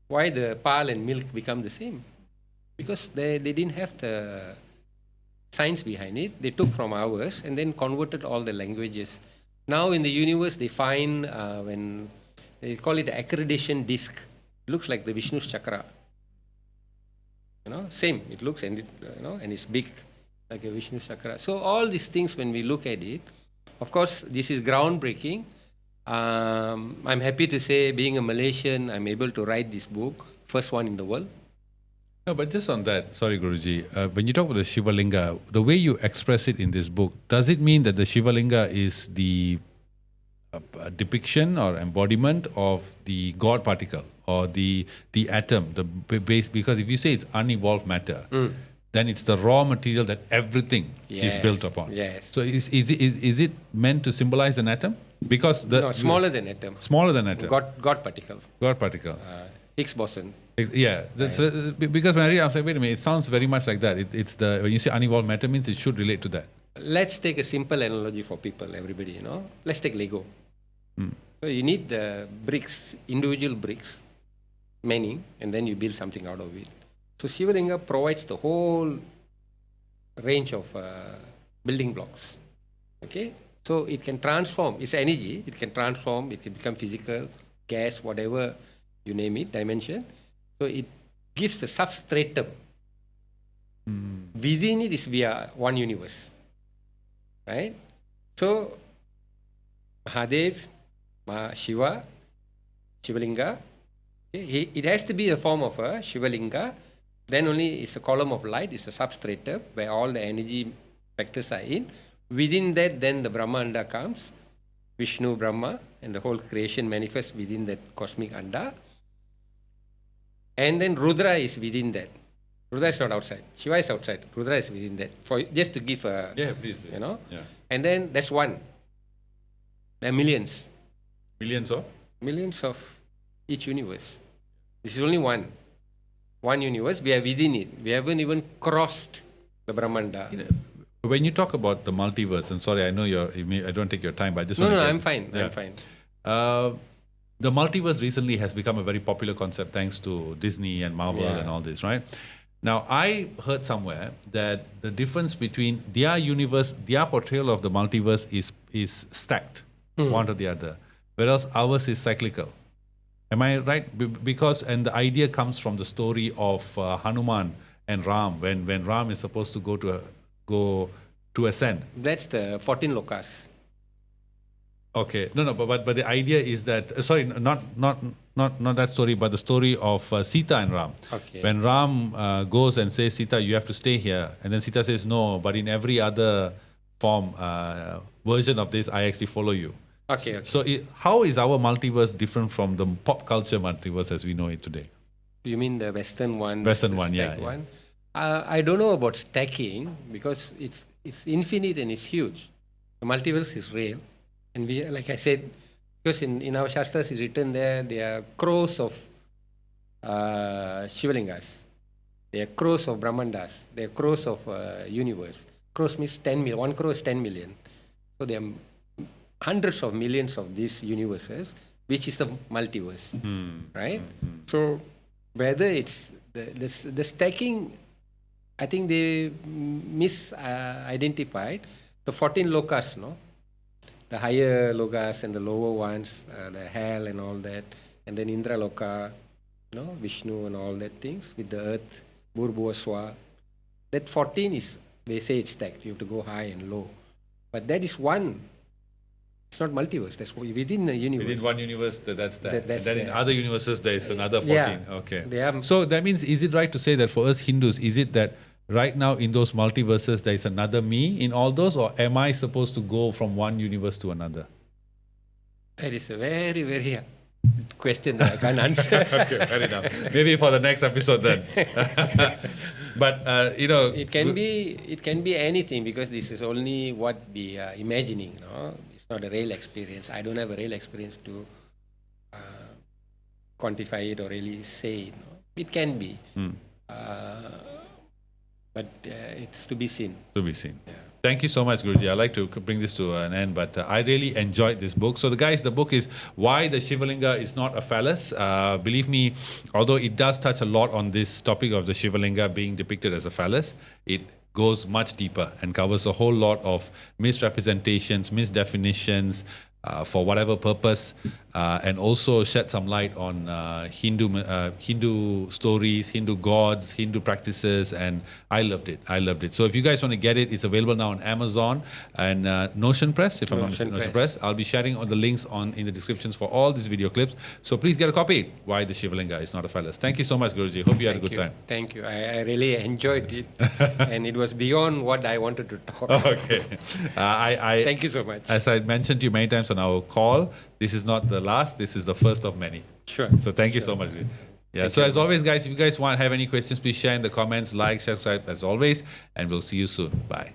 Why the Pal and milk become the same? Because they didn't have the science behind it. They took from ours and then converted all the languages. Now in the universe, they find when they call it the accreditation disk. It looks like the Vishnu's chakra. Same. It looks and and it's big like a Vishnu's chakra. So all these things, when we look at it, of course, this is groundbreaking. I'm happy to say, being a Malaysian, I'm able to write this book, first one in the world. No, but just on that, sorry, Guruji, when you talk about the Shiva Linga, the way you express it in this book, does it mean that the Shiva Linga is the depiction or embodiment of the God particle or the atom, the base? Because if you say it's unevolved matter, then it's the raw material that everything is built upon. Yes. So is it meant to symbolize an atom? Because No, smaller than atom. Smaller than atom. God particle. God particle. Higgs boson. Yeah, because when I read, I was like, wait a minute, it sounds very much like that. It's the when you say unevolved matter means it should relate to that. Let's take a simple analogy for people, everybody, Let's take Lego. So you need the bricks, individual bricks, many, and then you build something out of it. So Shiva Linga provides the whole range of building blocks. Okay? So it can transform, it's energy, it can transform, it can become physical, gas, whatever you name it, dimension. So it gives the substratum. Within it is via one universe. Right? So Mahadev, Shiva, Shiva Linga, okay, it has to be a form of a Shiva Linga. Then only it's a column of light, it's a substratum where all the energy vectors are in. Within that, then the Brahma Anda comes, Vishnu, Brahma, and the whole creation manifests within that cosmic Anda. And then Rudra is within that. Rudra is not outside. Shiva is outside. Rudra is within that. For just to give a, Please. Yeah. And then that's one. There are millions. Millions of Each universe. This is only one universe. We are within it. We haven't even crossed the Brahmanda. When you talk about the multiverse, and sorry, I know I don't take your time, but I just want to I'm fine. I'm fine. The multiverse recently has become a very popular concept thanks to Disney and Marvel and all this, right? Now, I heard somewhere that the difference between their universe, their portrayal of the multiverse is stacked one to the other, whereas ours is cyclical. Am I right? Because, and the idea comes from the story of Hanuman and Ram, when Ram is supposed to go to ascend. That's the 14 lokas. Okay, no, but the idea is that not that story, but the story of Sita and Ram. Okay. When Ram goes and says, Sita, you have to stay here, and then Sita says, no, but in every other form, version of this, I actually follow you. Okay. So how is our multiverse different from the pop culture multiverse as we know it today? You mean the Western one? Western one, yeah. One? I don't know about stacking because it's infinite and it's huge. The multiverse is real. And we, like I said, because in our shahstra-s is written there are crores of Shiva Lingas. There are crores of Brahmandas. There are crores of universe. Crores means 10 million. 1 crore is 10 million. So there are hundreds of millions of these universes, which is the multiverse, right? So whether it's the stacking, I think they misidentified the 14 lokas, no? The higher lokas and the lower ones, the hell and all that, and then Indra Loka, Vishnu and all that things with the earth, Bhurbhuvaswa. That 14 is, they say it's stacked. You have to go high and low. But that is one. It's not multiverse. That's within the universe. Within one universe, that's that. That's and then in other universes, there is another 14. Yeah. Okay. Are, so that means, is it right to say that for us Hindus, is it that right now in those multiverses, there is another me in all those, or am I supposed to go from one universe to another? That is a very, very question that I can't answer. Okay, fair enough. Maybe for the next episode then. But it can be anything because this is only what we are imagining. It's not a real experience. I don't have a real experience to quantify it or really say it. It can be, but it's to be seen. To be seen. Yeah. Thank you so much, Guruji. I'd like to bring this to an end, but I really enjoyed this book. So, the book is Why the Shiva Linga is Not a Phallus. Believe me, although it does touch a lot on this topic of the Shiva Linga being depicted as a phallus, it goes much deeper and covers a whole lot of misrepresentations, misdefinitions, for whatever purpose. and also shed some light on Hindu stories, Hindu gods, Hindu practices, and I loved it. I loved it. So if you guys want to get it, it's available now on Amazon and Notion Press, if I'm not mistaken, Notion Press. I'll be sharing all the links in the descriptions for all these video clips. So please get a copy. Why the Shiva Linga is not a phallus. Thank you so much, Guruji. Hope you had a good time. Thank you. I really enjoyed it, and it was beyond what I wanted to talk. Okay. Thank you so much. As I mentioned to you many times on our call, this is not the last. This is the first of many. Sure. So thank you so much. Yeah. So as always, guys, if you guys have any questions, please share in the comments, like, subscribe as always, and we'll see you soon. Bye.